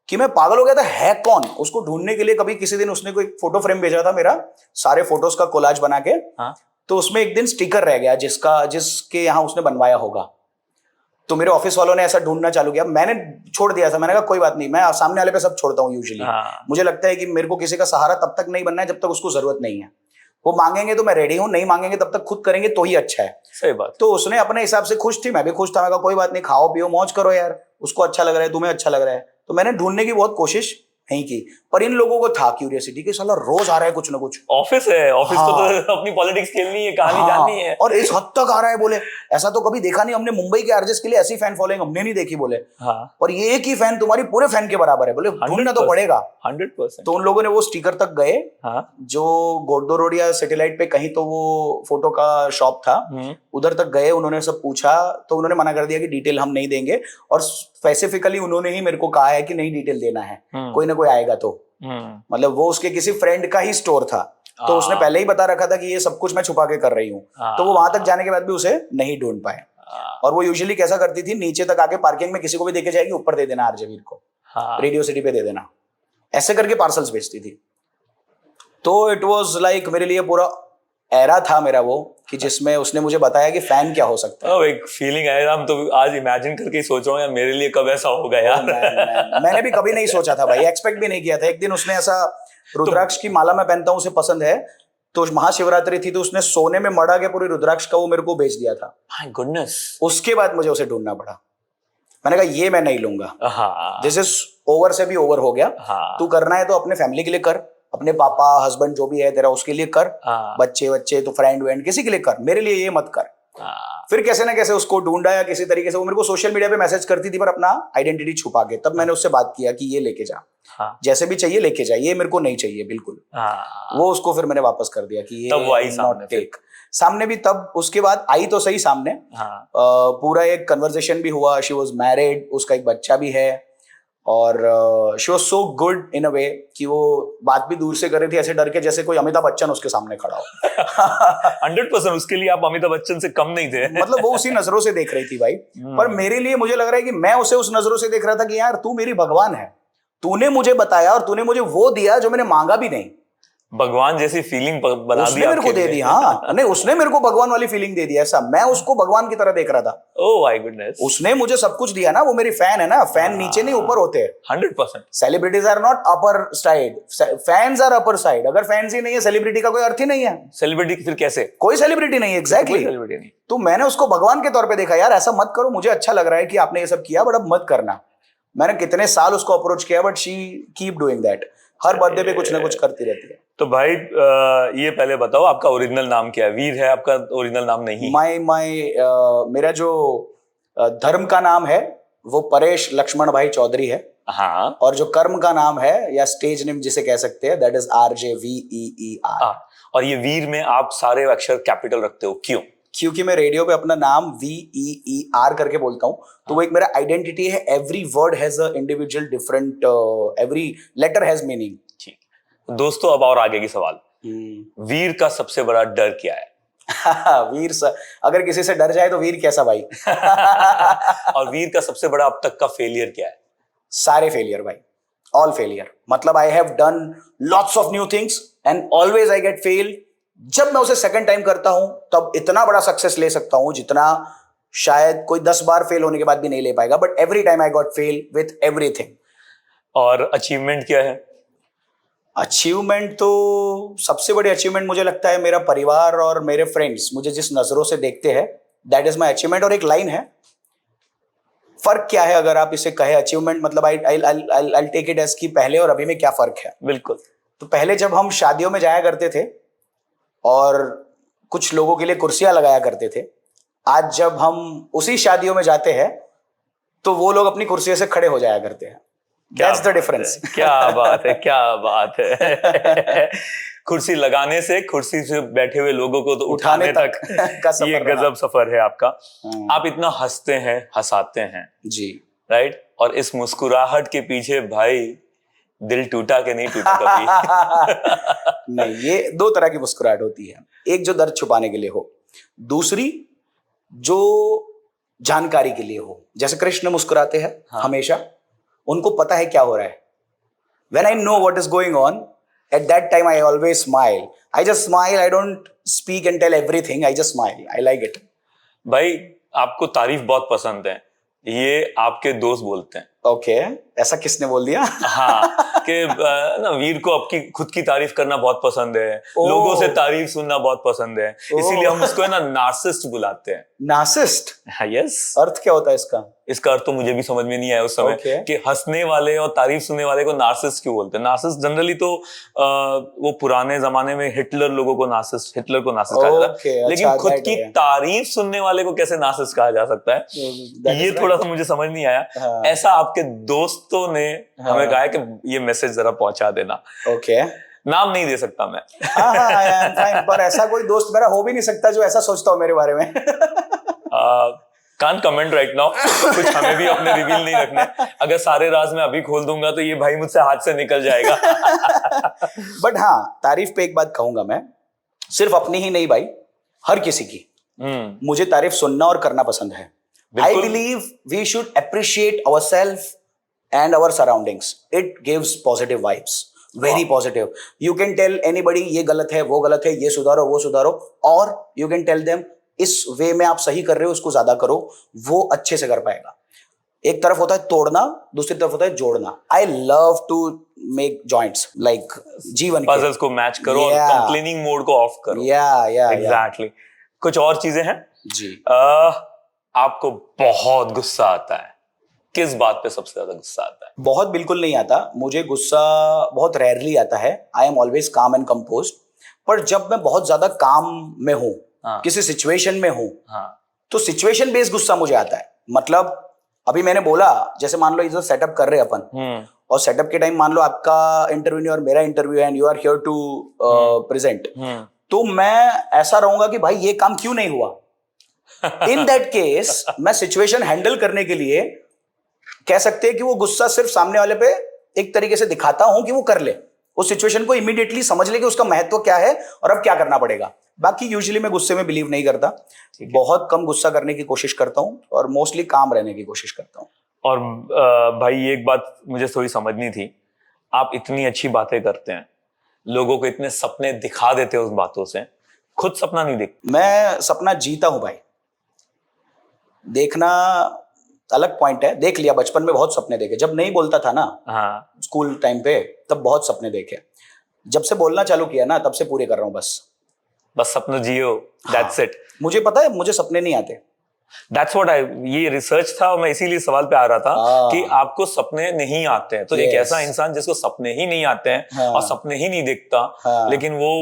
कि मैं पागल हो गया था. है कौन उसको ढूंढने के लिए. कभी किसी दिन उसने कोई फोटो फ्रेम भेजा था मेरा, सारे फोटोज का कोलाज बना के. हाँ. तो उसमें एक दिन स्टिकर रह गया जिसके यहाँ उसने बनवाया होगा. तो मेरे ऑफिस वालों ने ऐसा ढूंढना चालू किया. मैंने छोड़ दिया था. मैंने कहा कोई बात नहीं, मैं सामने वाले पे सब छोड़ता हूँ यूजुअली. मुझे लगता है कि मेरे को किसी का सहारा तब तक नहीं बनना है जब तक उसको जरूरत नहीं है. वो मांगेंगे तो मैं रेडी हूं, नहीं मांगेंगे तब तक खुद करेंगे तो ही अच्छा है. सही बात. तो उसने अपने हिसाब से खुश थी, मैं भी खुश था. मैं कहा कोई बात नहीं, खाओ पियो मौज करो यार, उसको अच्छा लग रहा है, तुम्हें अच्छा लग रहा है. तो मैंने ढूंढने की बहुत कोशिश नहीं की. पर इन लोगों को था क्यूरियोसिटी कि साला रोज आ रहा है कुछ ना कुछ. ऑफिस है, ऑफिस को तो अपनी पॉलिटिक्स खेलनी है, कहानी जाननी है. और इस हद तक आ रहा है. बोले ऐसा तो कभी देखा नहीं हमने, मुंबई के आरजेस के लिए ऐसी फैन फॉलोइंग हमने नहीं देखी. बोले और ये एक ही फैन तुम्हारी पूरे फैन के बराबर है. बोले ढूंढना तो पड़ेगा. 100%. तो उन लोगों ने वो स्टिकर तक गए. जो गोडो रोड या सैटेलाइट पे कहीं तो वो फोटो का शॉप था, उधर तक गए. उन्होंने सब पूछा तो उन्होंने मना कर दिया कि डिटेल हम नहीं देंगे. और स्पेसिफिकली उन्होंने ही मेरे को कहा है कि नहीं डिटेल देना है, कोई ना कोई आएगा तो. मतलब वो उसके किसी फ्रेंड का ही स्टोर था, तो उसने पहले ही बता रखा था कि ये सब कुछ मैं छुपा के कर रही हूँ. तो वो वहां तक जाने के बाद भी उसे नहीं ढूंढ पाए. और वो यूजुअली कैसा करती थी, नीचे तक आके पार्किंग में किसी को भी देके जाएगी, ऊपर दे देना RJ वीर को, रेडियो सिटी पे दे देना, ऐसे करके पार्सल्स भेजती थी. तो इट वाज लाइक मेरे लिए पूरा एरा था मेरा वो, कि जिसमें उसने मुझे बताया कि फैन क्या हो सकता है. एक फीलिंग आया. हम तो आज इमेजिन करके ही सोच रहा हूँ यार, मेरे लिए कब ऐसा होगा यार. मैंने भी कभी नहीं सोचा था भाई, एक्सपेक्ट भी नहीं किया था. एक दिन उसने ऐसा, रुद्राक्ष की माला मैं पहनता हूँ, उसे पसंद है, तो महाशिवरात्रि थी तो उसने सोने में मड़ा के पूरी रुद्राक्ष का वो मेरे को बेच दिया था. My goodness. उसके बाद मुझे उसे ढूंढना पड़ा. मैंने कहा ये मैं नहीं लूंगा, दिस इज ओवर से भी ओवर हो गया. तू करना है तो अपने फैमिली के लिए कर, अपने पापा हस्बैंड जो भी है तेरा उसके लिए कर, बच्चे तो फ्रेंड वेंड किसी के लिए कर, मेरे लिए ये मत कर. फिर कैसे ना कैसे उसको ढूंढा या किसी तरीके से वो मेरे को सोशल मीडिया पे मैसेज करती थी पर अपना आइडेंटिटी छुपा के, तब मैंने उससे बात किया कि ये लेके जा, जैसे भी चाहिए लेके जा, ये मेरे को नहीं चाहिए बिल्कुल। वो उसको फिर मैंने वापस कर दिया कि तब वो आई ये सामने नॉट टेक। सामने भी तब उसके बाद आई तो सही सामने, पूरा एक कन्वर्सेशन भी हुआ। शी वाज मैरिड, उसका एक बच्चा भी है, और she was so good in a way कि वो बात भी दूर से कर रही थी ऐसे डर के जैसे कोई अमिताभ बच्चन उसके सामने खड़ा हो। 100% उसके लिए आप अमिताभ बच्चन से कम नहीं थे। मतलब वो उसी नजरों से देख रही थी भाई। पर मेरे लिए मुझे लग रहा है कि मैं उसे उस नजरों से देख रहा था कि यार तू मेरी भगवान है, तूने मुझे बताया और तूने मुझे वो दिया जो मैंने मांगा भी नहीं। भगवान जैसी फीलिंग बना दी उसने मेरे को दे दी। हाँ नहीं, उसने मेरे को भगवान वाली फीलिंग दे दी। ऐसा मैं उसको भगवान की तरह देख रहा था। ओह माय गुडनेस, उसने मुझे सब कुछ दिया ना। वो मेरी फैन है ना, फैन नीचे नहीं ऊपर होते हैं। 100%। Celebrities are not upper side, fans are upper side. अगर फैंस ही नहीं है, सेलिब्रिटी का कोई अर्थ ही नहीं है। सेलिब्रिटी फिर कैसे? कोई सेलिब्रिटी नहीं है। एग्जैक्टली। तो मैंने उसको भगवान के तौर पे देखा। यार ऐसा मत करो, मुझे अच्छा लग रहा है कि आपने ये सब किया, बट अब मत करना। मैंने कितने साल उसको अप्रोच किया, but she keep doing that. Her birthday पे कुछ ना कुछ करती रहती है। तो भाई ये पहले बताओ, आपका ओरिजिनल नाम क्या है? वीर है आपका ओरिजिनल नाम? नहीं, मेरा जो धर्म का नाम है वो परेश लक्ष्मण भाई चौधरी है। हाँ। और जो कर्म का नाम है या स्टेज नेम जिसे कह सकते हैं, दैट इज RJVEER। और ये वीर में आप सारे अक्षर कैपिटल रखते हो, क्यों? क्योंकि मैं रेडियो पे अपना नाम VEER करके बोलता हूँ, तो वो एक मेरा आइडेंटिटी है। Every word has a individual different, every letter has meaning. ठीक। दोस्तों अब और आगे की सवाल, वीर का सबसे बड़ा डर क्या है? वीर अगर किसी से डर जाए तो वीर कैसा भाई। और वीर का सबसे बड़ा अब तक का फेलियर क्या है? सारे फेलियर भाई, ऑल फेलियर। मतलब I have done lots of new things and always I get fail. जब मैं उसे सेकंड टाइम करता हूं तब इतना बड़ा सक्सेस ले सकता हूं जितना शायद कोई 10 बार फेल होने के बाद भी नहीं ले पाएगा। But every time I got fail with everything. और अचीवमेंट क्या है? अचीवमेंट तो सबसे बड़ी अचीवमेंट मुझे लगता है मेरा परिवार और मेरे फ्रेंड्स मुझे जिस नजरों से देखते हैं, दैट इज माई अचीवमेंट। और एक लाइन है, फर्क क्या है अगर आप इसे कहे अचीवमेंट, मतलब आई टेक इट एज कि पहले और अभी में क्या फर्क है। बिल्कुल। तो पहले जब हम शादियों में जाया करते थे और कुछ लोगों के लिए कुर्सियां लगाया करते थे, आज जब हम उसी शादियों में जाते हैं तो वो लोग अपनी कुर्सियों से खड़े हो जाया करते हैं। That's the difference. क्या बात है, क्या बात है। कुर्सी लगाने से, कुर्सी से बैठे हुए लोगों को तो उठाने तक का सफर ये गजब सफर है आपका। आप इतना हंसते हैं, हंसाते हैं जी, राइट? और इस मुस्कुराहट के पीछे भाई दिल टूटा कि नहीं टूटा कभी? नहीं, ये दो तरह की मुस्कुराहट होती है। एक जो दर्द छुपाने के लिए हो, दूसरी जो जानकारी के लिए हो। जैसे कृष्ण मुस्कुराते हैं हमेशा, उनको पता है क्या हो रहा है। When I know what is going on, at that time I always smile. I just smile. I don't speak and tell everything. I just smile. I like it. भाई आपको तारीफ बहुत पसंद है, ये आपके दोस्त बोलते हैं। ओके, ऐसा किसने बोल दिया? हाँ, कि ना वीर को आपकी खुद की तारीफ करना बहुत पसंद है, लोगों से तारीफ सुनना बहुत पसंद है, इसीलिए हम उसको है ना नार्सिस्ट बुलाते हैं। नार्सिस्ट? यस। अर्थ क्या होता है इसका? इसका अर्थ तो मुझे भी समझ में नहीं आया उस समय कि हंसने वाले और तारीफ सुनने वाले को नार्सिस्ट क्यों बोलते हैं। नार्सिस्ट जनरली तो वो पुराने जमाने में हिटलर को नार्सिस्ट कहा जाता है, लेकिन खुद की तारीफ सुनने वाले को कैसे नार्सिस्ट कहा जा सकता है, ये थोड़ा सा मुझे समझ नहीं आया। ऐसा आपके दोस्तों ने हमें कहा है कि ये मैसेज जरा पहुंचा देना। ओके, नाम नहीं दे सकता मैं। पर ऐसा कोई दोस्त मेरा हो भी नहीं सकता जो ऐसा सोचता हो मेरे बारे में। कांट कमेंट राइट नाउ, कुछ हमें भी अपने रिवील नहीं रखने। अगर सारे राज मैं अभी खोल दूंगा तो ये भाई मुझसे हाथ से निकल जाएगा। बट हाँ, तारीफ पे एक बात कहूंगा मैं, सिर्फ अपनी ही नहीं भाई, हर किसी की। मुझे तारीफ सुनना और करना पसंद है। I believe we should appreciate ourselves and our surroundings. It gives positive vibes. Very positive. You can tell anybody ये गलत है, वो गलत है, ये सुधारो, वो सुधारो, और you can tell them इस वे में आप सही कर रहे हो, उसको ज्यादा करो, वो अच्छे से कर पाएगा। एक तरफ होता है तोड़ना, दूसरी तरफ होता है जोड़ना। I love to make joints, like जीवन के पजल्स को मैच करो और कंप्लेनिंग मोड को ऑफ करो। Exactly. कुछ और चीजें हैं जी। आपको बहुत गुस्सा आता है, किस बात पे सबसे ज्यादा गुस्सा आता है? बहुत बिल्कुल नहीं आता मुझे गुस्सा, बहुत रेयरली आता है। आई एम ऑलवेज काम एंड कंपोज्ड। पर जब मैं बहुत ज्यादा काम में हूं हाँ। किसी सिचुएशन में हूं, हाँ तो सिचुएशन बेस्ड गुस्सा मुझे आता है। मतलब अभी मैंने बोला, जैसे मान लो इधर सेटअप कर रहे हैं अपन, और सेटअप के टाइम मान लो आपका इंटरव्यू नहीं और मेरा इंटरव्यू है, and you are here to present, तो मैं ऐसा रहूंगा कि भाई ये काम क्यों नहीं हुआ। इन दैट केस मैं सिचुएशन हैंडल करने के लिए कह सकते हैं कि वो गुस्सा सिर्फ सामने वाले पे एक तरीके से दिखाता हूं कि वो कर ले, उस सिचुएशन को इमीडिएटली समझ ले कि उसका महत्व क्या है और अब क्या करना पड़ेगा। बाकी यूजुअली मैं गुस्से में बिलीव नहीं करता, बहुत कम गुस्सा करने की कोशिश करता हूं और मोस्टली काम रहने की कोशिश करता हूं। और भाई एक बात मुझे थोड़ी समझनी थी, आप इतनी अच्छी बातें करते हैं, लोगों को इतने सपने दिखा देते हैं उस बातों से, खुद सपना नहीं देखते। मैं सपना जीता हूं भाई, देखना अलग पॉइंट है। देख लिया, बचपन में बहुत सपने देखे, जब नहीं बोलता था ना हाँ स्कूल टाइम पे, तब बहुत सपने देखे। जब से बोलना चालू किया ना, तब से पूरे कर रहा हूं। बस सपना जियो, दैट्स इट। मुझे पता है मुझे सपने नहीं आते। दैट्स व्हाट आई, ये रिसर्च था और मैं इसीलिए सवाल पे आ रहा था कि आपको सपने नहीं आते हैं। तो एक ऐसा इंसान जिसको सपने ही नहीं आते हैं और सपने ही नहीं दिखता, लेकिन वो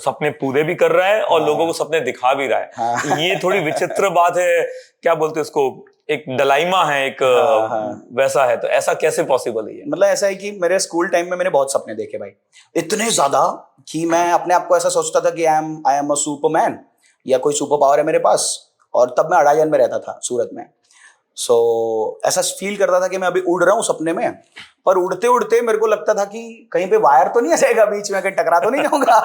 सपने पूरे भी कर रहा है और लोगों को सपने दिखा भी रहा है, ये थोड़ी विचित्र बात है। क्या बोलते हैं उसको, एक डलाइमा है, एक वैसा है। तो ऐसा कैसे पॉसिबल है? मतलब ऐसा है कि मेरे स्कूल टाइम में मैंने बहुत सपने देखे भाई, इतने ज्यादा कि मैं अपने आप को ऐसा सोचता था कि आई एम अ सुपरमैन, या कोई सुपर पावर है मेरे पास। और तब मैं अडाजन में रहता था, सूरत में। सो ऐसा फील करता था कि मैं अभी उड़ रहा हूँ सपने में, पर उड़ते उड़ते मेरे को लगता था कि कहीं पे वायर तो नहीं आ जाएगा बीच में, कहीं टकरा तो नहीं जाऊंगा।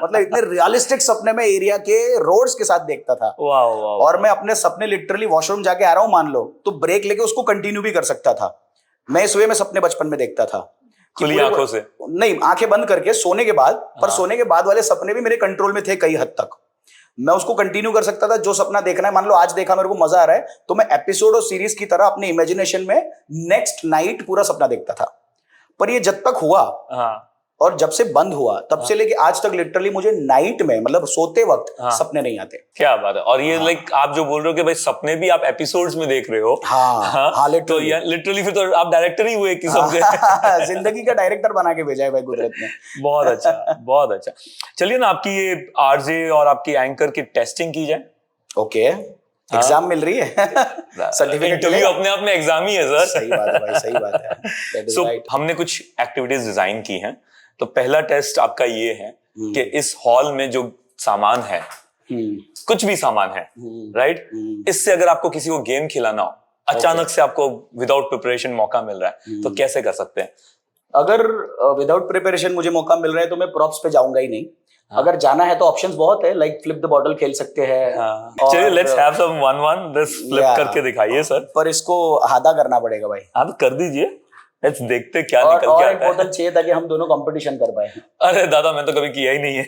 मतलब इतने रियलिस्टिक सपने में एरिया के रोड्स के साथ देखता था। और मैं अपने सपने लिटरली वॉशरूम जाके आ रहा हूँ मान लो, तो ब्रेक लेके उसको कंटिन्यू भी कर सकता था। मैं इस वे में सपने बचपन में देखता था, खुली आंखों से नहीं, आंखें बंद करके सोने के बाद। पर सोने के बाद वाले सपने भी मेरे कंट्रोल में थे कई हद तक, मैं उसको कंटिन्यू कर सकता था। जो सपना देखना है, मान लो आज देखा, मेरे को मजा आ रहा है, तो मैं एपिसोड और सीरीज की तरह अपने इमेजिनेशन में नेक्स्ट नाइट पूरा सपना देखता था। पर ये जब तक हुआ और जब से बंद हुआ, तब से लेके आज तक लिटरली मुझे नाइट में, मतलब सोते वक्त सपने नहीं आते। क्या बात है। और ये लाइक आप जो बोल रहे हो कि भाई सपने भी आप एपिसोड्स में देख रहे हो, तो लिटरली फिर तो आप डायरेक्टर ही हुए किस्म से। जिंदगी का डायरेक्टर बना के भेजा है भाई कुदरत ने। बहुत अच्छा, बहुत अच्छा। चलिए ना, आपकी ये आरजे और आपकी एंकर की टेस्टिंग की जाए। ओके, एग्जाम मिल रही है। सर्टिफिकेट इंटरव्यू अपने आप में एग्जाम ही है सर। सही बात है भाई, सही बात है। So, हमने कुछ एक्टिविटीज डिजाइन की हैं। तो पहला टेस्ट आपका ये है कि इस हॉल में जो सामान है, कुछ भी सामान है, राइट, इससे अगर आपको किसी को गेम खिलाना हो, अचानक से आपको विदाउट प्रिपरेशन मौका मिल रहा है, तो कैसे कर सकते हैं? अगर विदाउट प्रिपरेशन मुझे मौका मिल रहा है तो मैं प्रॉप्स पे जाऊंगा ही नहीं। अगर जाना है तो ऑप्शंस बहुत है, लाइक फ्लिप द बॉटल खेल सकते हैं। चलिए let's have some 1-1, this flip करके दिखाइए सर। पर इसको आधा करना पड़ेगा भाई। आप कर दीजिए, लेट्स देखते क्या निकल के आता है। एक बोतल चाहिए ताकि हम दोनों कंपटीशन कर पाए। अरे दादा, मैं तो कभी किया ही नहीं है।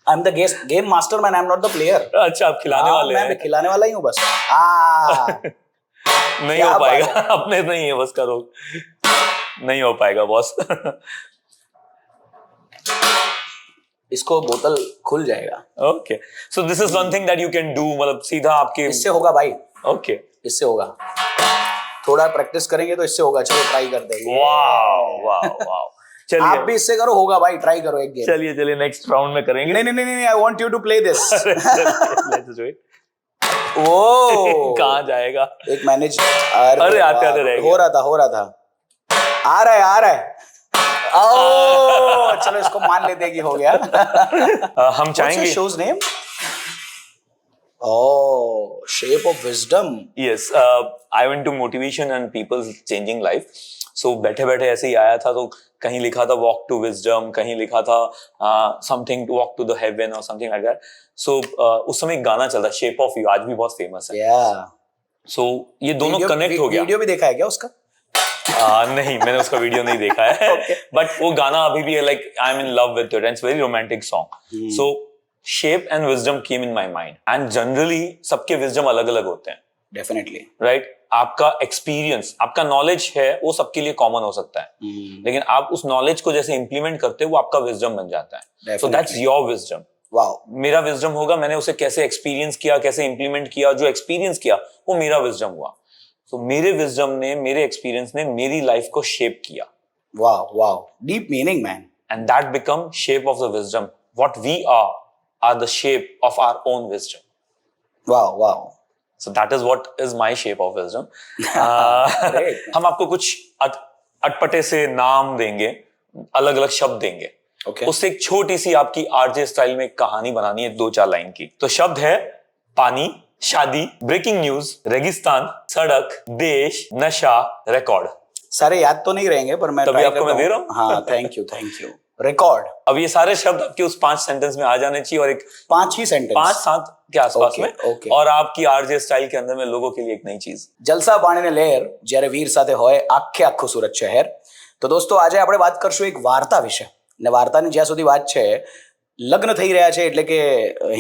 I am the game master man, I am not the player. अच्छा, आप खिलाने वाले हैं? मैं खिलाने वाला ही हूँ बस। नहीं हो पाएगा, अपने नहीं है बस का रोग, नहीं हो पाएगा बॉस। इसको बोतल खुल जाएगा। Okay, so this is one thing that you can do, मतलब सीधा आपके इससे होगा भाई। ओके, इससे होगा, थोड़ा प्रैक्टिस करेंगे तो इससे होगा। चलो ट्राई करते हैं। वाओ वाओ वाओ, चलिए आप भी इससे करो, होगा भाई, ट्राई करो एक गेम। चलिए नेक्स्ट राउंड में करेंगे। नहीं, I want you to play this. Let's do it. ओ, कहाँ जाएगा? एक मैनेज, अरे आते रहेगा। हो रहा था। आ रहा है। चलो इसको मान लेते हैं कि हो गया। हम चाहेंगे shows name. Oh, shape of wisdom. Yes, I went to motivation and people's changing life. So बैठे बैठे ऐसे ही आया था, तो कहीं लिखा था walk to wisdom, कहीं लिखा था something to walk to the heaven or something like that. So उस समय एक गाना चलता shape of you, आज भी बहुत फेमस है। Yeah. So ये दोनों कनेक्ट हो गया। वीडियो भी देखा है क्या उसका? नहीं, मैंने उसका वीडियो नहीं देखा है। बट वो गाना अभी भी है, like I'm in love with it and it's very romantic song. So shape and wisdom came in my mind, and generally सबके wisdom अलग अलग होते हैं। Definitely. Right? आपका एक्सपीरियंस, आपका नॉलेज है, वो सबके लिए कॉमन हो सकता है, लेकिन आप उस नॉलेज को जैसे इंप्लीमेंट करते हो, वो आपका विजडम बन जाता है। So that's your wisdom. Wow, मेरा विजडम होगा, मैंने उसे कैसे एक्सपीरियंस किया, कैसे इंप्लीमेंट किया, जो एक्सपीरियंस किया वो मेरा विजडम हुआ। तो मेरे विजडम ने, मेरे एक्सपीरियंस ने मेरी लाइफ को शेप किया। Wow, deep meaning man. And that become shape of the wisdom what we are the shape of our own wisdom. वाह वाह So that is what is my shape of wisdom. Great. हम आपको कुछ अटपटे से नाम देंगे, अलग अलग शब्द देंगे. Okay. उससे एक छोटी सी आपकी आरजे स्टाइल में एक कहानी बनानी है 2-4 लाइन की. तो शब्द है पानी, शादी, ब्रेकिंग न्यूज, रेगिस्तान, सड़क, देश, नशा, रिकॉर्ड. सारे याद तो नहीं रहेंगे पर मैं तभी try आपको करता मैं दे हूँ. रहा हूँ. हाँ थैंक यू रिकॉर्ड. अब ये सारे शब्द आपके उस 5 सेंटेंस में आ जाने चाहिए और एक 5 ही सेंटेंस 5-7 के आसपास में. Okay. और आपकी आरजे स्टाइल के अंदर में लोगों के लिए एक नई चीज. જલસા પાણીને લહેર જ્યારે વીર સાથે હોય આખે આખું સુરત શહેર. તો દોસ્તો આજે આપણે વાત કરશું એક વાર્તા વિશે ને વાર્તાની જ્યાં સુધી વાત છે लग्न થઈ રહ્યા છે એટલે કે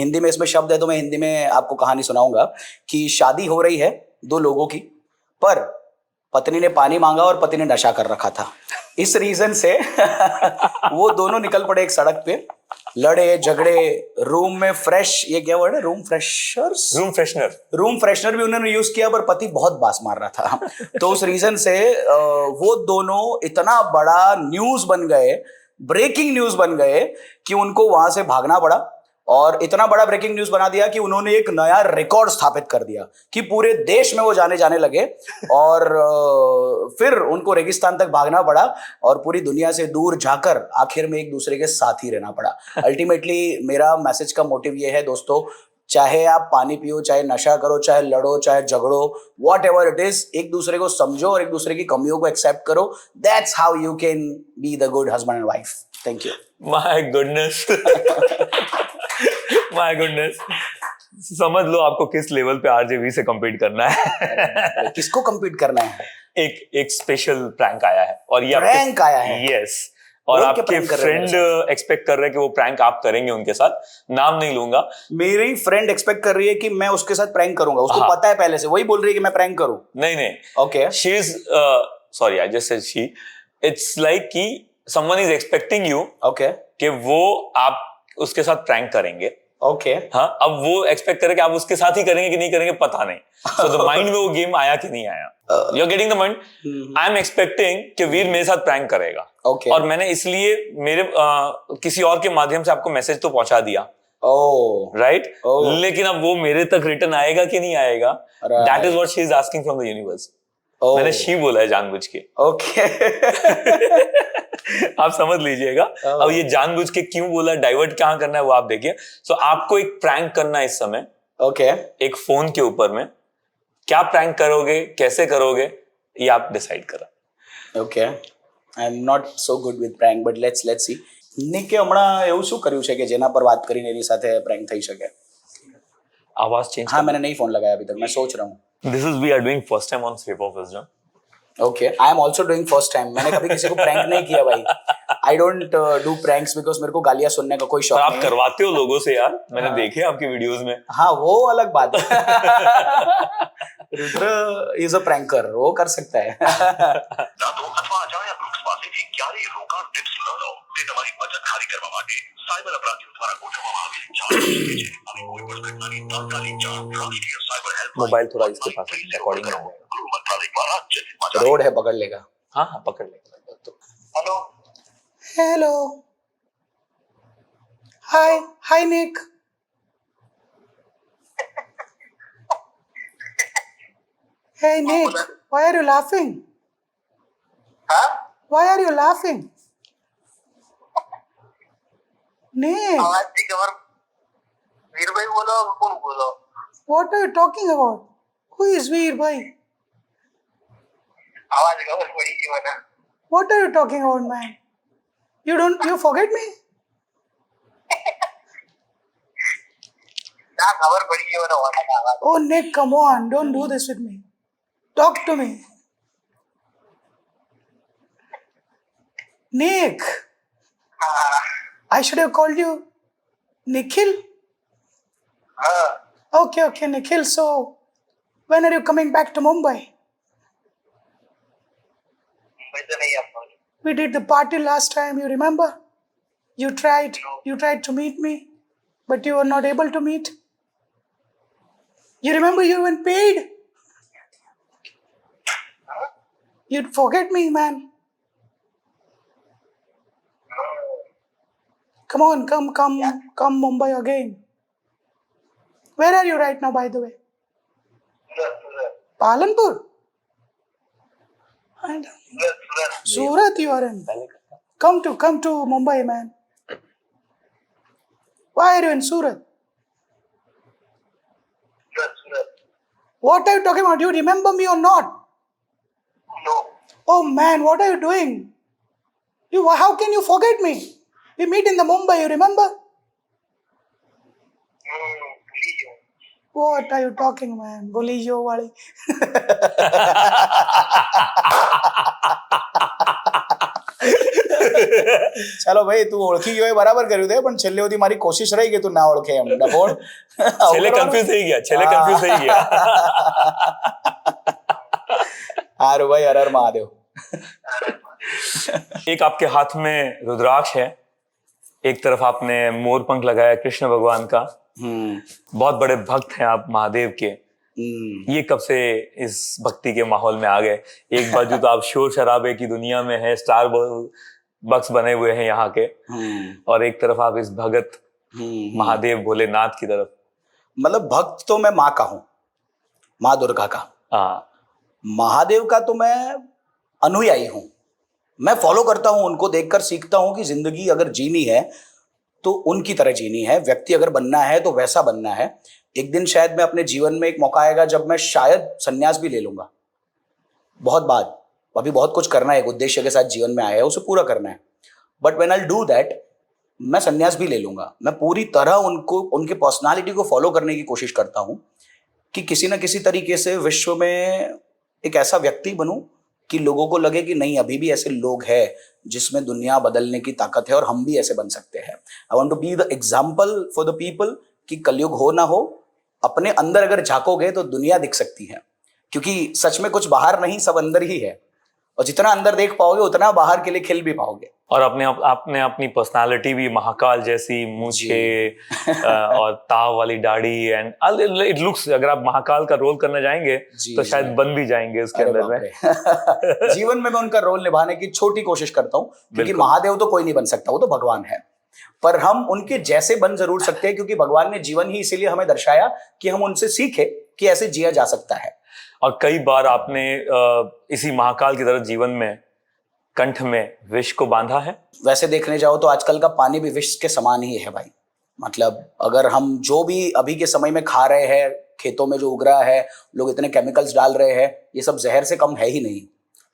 हिंदी में इसमें शब्द है तो मैं हिंदी में आपको कहानी सुनाऊंगा कि शादी हो रही है 2 लोगों की पर पत्नी ने पानी मांगा और पति ने नशा कर रखा था. इस रीजन से वो दोनों निकल पड़े एक सड़क पे, लड़े झगड़े, रूम में फ्रेश, ये क्या वर्ड है, रूम फ्रेशनर भी उन्होंने यूज किया पर पति बहुत बास मार रहा था. तो उस रीजन से वो दोनों इतना बड़ा न्यूज बन गए, ब्रेकिंग न्यूज बन गए कि उनको वहां से भागना पड़ा. और इतना बड़ा ब्रेकिंग न्यूज बना दिया कि उन्होंने एक नया रिकॉर्ड स्थापित कर दिया कि पूरे देश में वो जाने लगे. और फिर उनको रेगिस्तान तक भागना पड़ा और पूरी दुनिया से दूर जाकर आखिर में एक दूसरे के साथ ही रहना पड़ा. अल्टीमेटली मेरा मैसेज का मोटिव ये है दोस्तों, चाहे आप पानी पियो, चाहे नशा करो, चाहे लड़ो, चाहे झगड़ो, वॉट एवर इट इज, एक दूसरे को समझो और एक दूसरे की कमियों को एक्सेप्ट करो. That's how you can be the good husband and wife. Thank you. My goodness. My goodness. समझ लो आपको किस लेवल पे आरजेवी से कम्पीट करना है. किसको कम्पीट करना है? एक स्पेशल प्रैंक आया है और ये प्रैंक आया है. यस. और आपके फ्रेंड एक्सपेक्ट कर रहे हैं कि वो प्रैंक आप करेंगे उनके साथ. नाम नहीं लूंगा. मेरी फ्रेंड एक्सपेक्ट कर रही है कि मैं उसके साथ प्रैंक करूंगा. उसको पता है पहले से, वही बोल रही है कि मैं प्रैंक करूं. नहीं. Okay. She is sorry I just said she. It's like कि someone is expecting you. Okay. कि वो आप उसके साथ प्रैंक करेंगे. ओके. हाँ, अब वो एक्सपेक्ट करे कि आप उसके साथ ही करेंगे कि नहीं करेंगे पता नहीं. सो द माइंड में वो गेम आया कि नहीं आया. You are getting the mind. I am expecting कि वीर मेरे साथ प्रैंक करेगा. Okay. और मैंने इसलिए मेरे किसी और के माध्यम से आपको मैसेज तो पहुंचा दिया. राइट. लेकिन अब वो मेरे तक रिटर्न आएगा कि नहीं आएगा, that is what she is asking from the universe. मैंने शी बोला है जानबूझ के. ओके. आप समझ लीजिएगा. अब ये जानबूझ के क्यों बोला, डाइवर्ट कहाँ करना है वो आप देखिए. सो आपको एक प्रैंक करना है इस समय. ओके. एक फोन के ऊपर में क्या प्रैंक करोगे, कैसे करोगे, ये आप डिसाइड करो. Okay. I am not so good with prank but let's see. નિકે હમણાં એવું શું કર્યું છે કે જેના પર વાત કરીને એની સાથે પ્રैंक થઈ શકે? आवाज चेंज. हाँ, मैंने नहीं फोन लगाया अभी तक, मैं सोच रहा हूँ. This is we are doing first time on sweep of wisdom. Okay. I am also doing first time. मैंने कभी किसी को प्रैंक नहीं किया भाई. I don't do pranks because मेरे को गालियां सुनने का कोई शौक नहीं है. आप करवाते हो लोगों से यार, मैंने देखे आपकी वीडियोस में. हाँ, वो अलग बात है. रुद्र इज अ प्रैंकर, वो कर सकता है. દાંતો અથવા અજાણ્યા વૃક્ષ પાસેથી ક્યારેય રોકાણ ટિપ્સ ન લો. તે તમારી બચત ખાલી કરવા માટે સાયબર અપરાધીઓ દ્વારા ગોઠવવામાં આવેલ જાળ હોઈ શકે છે. અને કોઈ પણ ઘટનાની તાત્કાલિક જાણ રાષ્ટ્રીય સાયબર હેલ્પલાઇન मोबाइल थोड़ा इसके पास है, रिकॉर्डिंग में. ગૃહ મંત્રાલય દ્વારા જાહેરમાં જારી. रोड है, पकड़ लेगा. हाँ पकड़ लेंगे. तो hello. Hello. Hi, Nick. Hey, Nick. Why are you laughing? હા? Why are you laughing? Nick, અવાજથી ખબર. વીરભાઈ બોલો, કોણ બોલો? what are you talking about? Who is Veer bhai? અવાજ ખબર પડી ગઈ મને. What are you talking about, man? You forget me? ના ખબર પડી ગઈ મને અવાજ. Oh, Nick, come on. Don't do this with me. Talk to me. Nick, I should have called you Nikhil. હા. Okay, Nikhil. So, when are you coming back to Mumbai? Mumbai તો નહીં આપવાનું. We did the party last time, you remember? You tried to meet me, but you were not able to meet. You remember you even paid? You'd forget me, man. Come on, come Mumbai again. Where are you right now, by the way? Palanpur? I don't know. Surat you are in. Come to Mumbai, man. Why are you in Surat? What are you talking about? You remember me or not? No. Oh man, what are you doing? How can you forget me? We meet in the Mumbai, you remember? What are you talking, man? Bolijo wali. ચાલો ભાઈ તું ઓળખી ગયો એ બરાબર કર્યું તે પણ છેલ્લે સુધી મારી કોશિશ રહી કે તું ના ઓળખે એમ ડફોડ છેલ્લે કન્ફ્યુઝ થઈ ગયા હારું ભાઈ હર હર મહાદેવ एक आपके हाथ में रुद्राक्ष है, एक तरफ आपने मोर पंख लगाया कृष्ण भगवान का। बहुत बड़े भक्त हैं आप महादेव के। ये कब से इस भक्ति के माहौल में आ गए? एक बाजू तो आप शोर शराबे की दुनिया में है, स्टार बक्स बने हुए हैं यहाँ के, और एक तरफ आप इस भगत महादेव भोलेनाथ की तरफ। मतलब भक्त तो मैं माँ का हूँ, माँ दुर्गा का। हाँ, महादेव का तो मैं अनुयायी हूँ। मैं फॉलो करता हूँ, उनको देखकर सीखता हूँ कि जिंदगी अगर जीनी है तो उनकी तरह जीनी है, व्यक्ति अगर बनना है तो वैसा बनना है। एक दिन शायद मैं अपने जीवन में एक मौका आएगा जब मैं शायद संन्यास भी ले लूंगा, बहुत बाद। अभी बहुत कुछ करना है, एक उद्देश्य के साथ जीवन में आया है, उसे पूरा करना है। But when I will do that, मैं संन्यास भी ले लूंगा। मैं पूरी तरह उनको, उनकी पर्सनालिटी को फॉलो करने की कोशिश करता हूँ कि किसी न किसी तरीके से विश्व में एक ऐसा व्यक्ति बनूं कि लोगों को लगे कि नहीं, अभी भी ऐसे लोग हैं जिसमें दुनिया बदलने की ताकत है और हम भी ऐसे बन सकते हैं। I want to be the example for the people कि कलयुग हो ना हो, अपने अंदर अगर झांकोगे तो दुनिया दिख सकती है, क्योंकि सच में कुछ बाहर नहीं, सब अंदर ही है। और जितना अंदर देख पाओगे उतना बाहर के लिए खिल भी पाओगे। और आपने अपनी पर्सनालिटी भी महाकाल जैसी, मूछे और ताव वाली दाढ़ी, एंड इट लुक्स, अगर आप महाकाल का रोल करने जाएंगे तो शायद बन भी जाएंगे उसके अंदर में। जीवन में मैं उनका रोल निभाने की छोटी कोशिश करता हूँ, क्योंकि महादेव तो कोई नहीं बन सकता, वो तो भगवान है। पर हम उनके जैसे बन जरूर सकते हैं, क्योंकि भगवान ने जीवन ही इसीलिए हमें दर्शाया कि हम उनसे सीखे कि ऐसे जिया जा सकता है। और कई बार आपने इसी महाकाल की तरह जीवन में कंठ में विष को बांधा है। वैसे देखने जाओ तो आजकल का पानी भी विष के समान ही है भाई। मतलब अगर हम जो भी अभी के समय में खा रहे हैं, खेतों में जो उग रहा है, लोग इतने केमिकल्स डाल रहे हैं, ये सब जहर से कम है ही नहीं।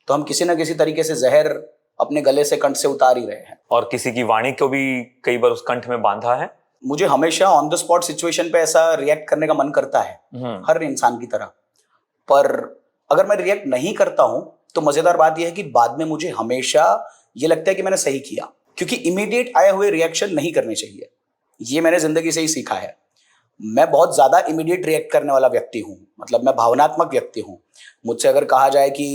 तो हम किसी ना किसी तरीके से जहर अपने गले से, कंठ से उतार ही रहे हैं। और किसी की वाणी को भी कई बार उस कंठ में बांधा है। मुझे हमेशा ऑन द स्पॉट सिचुएशन पे ऐसा रिएक्ट करने का मन करता है, हर इंसान की तरह। पर अगर मैं रिएक्ट नहीं करता हूं तो मजेदार बात यह है कि बाद में मुझे हमेशा ये लगता है कि मैंने सही किया, क्योंकि इमीडिएट आए हुए रिएक्शन नहीं करने चाहिए। ये मैंने जिंदगी से ही सीखा है। मैं बहुत ज्यादा इमीडिएट रिएक्ट करने वाला व्यक्ति हूँ, मतलब मैं भावनात्मक व्यक्ति हूँ। मुझसे अगर कहा जाए कि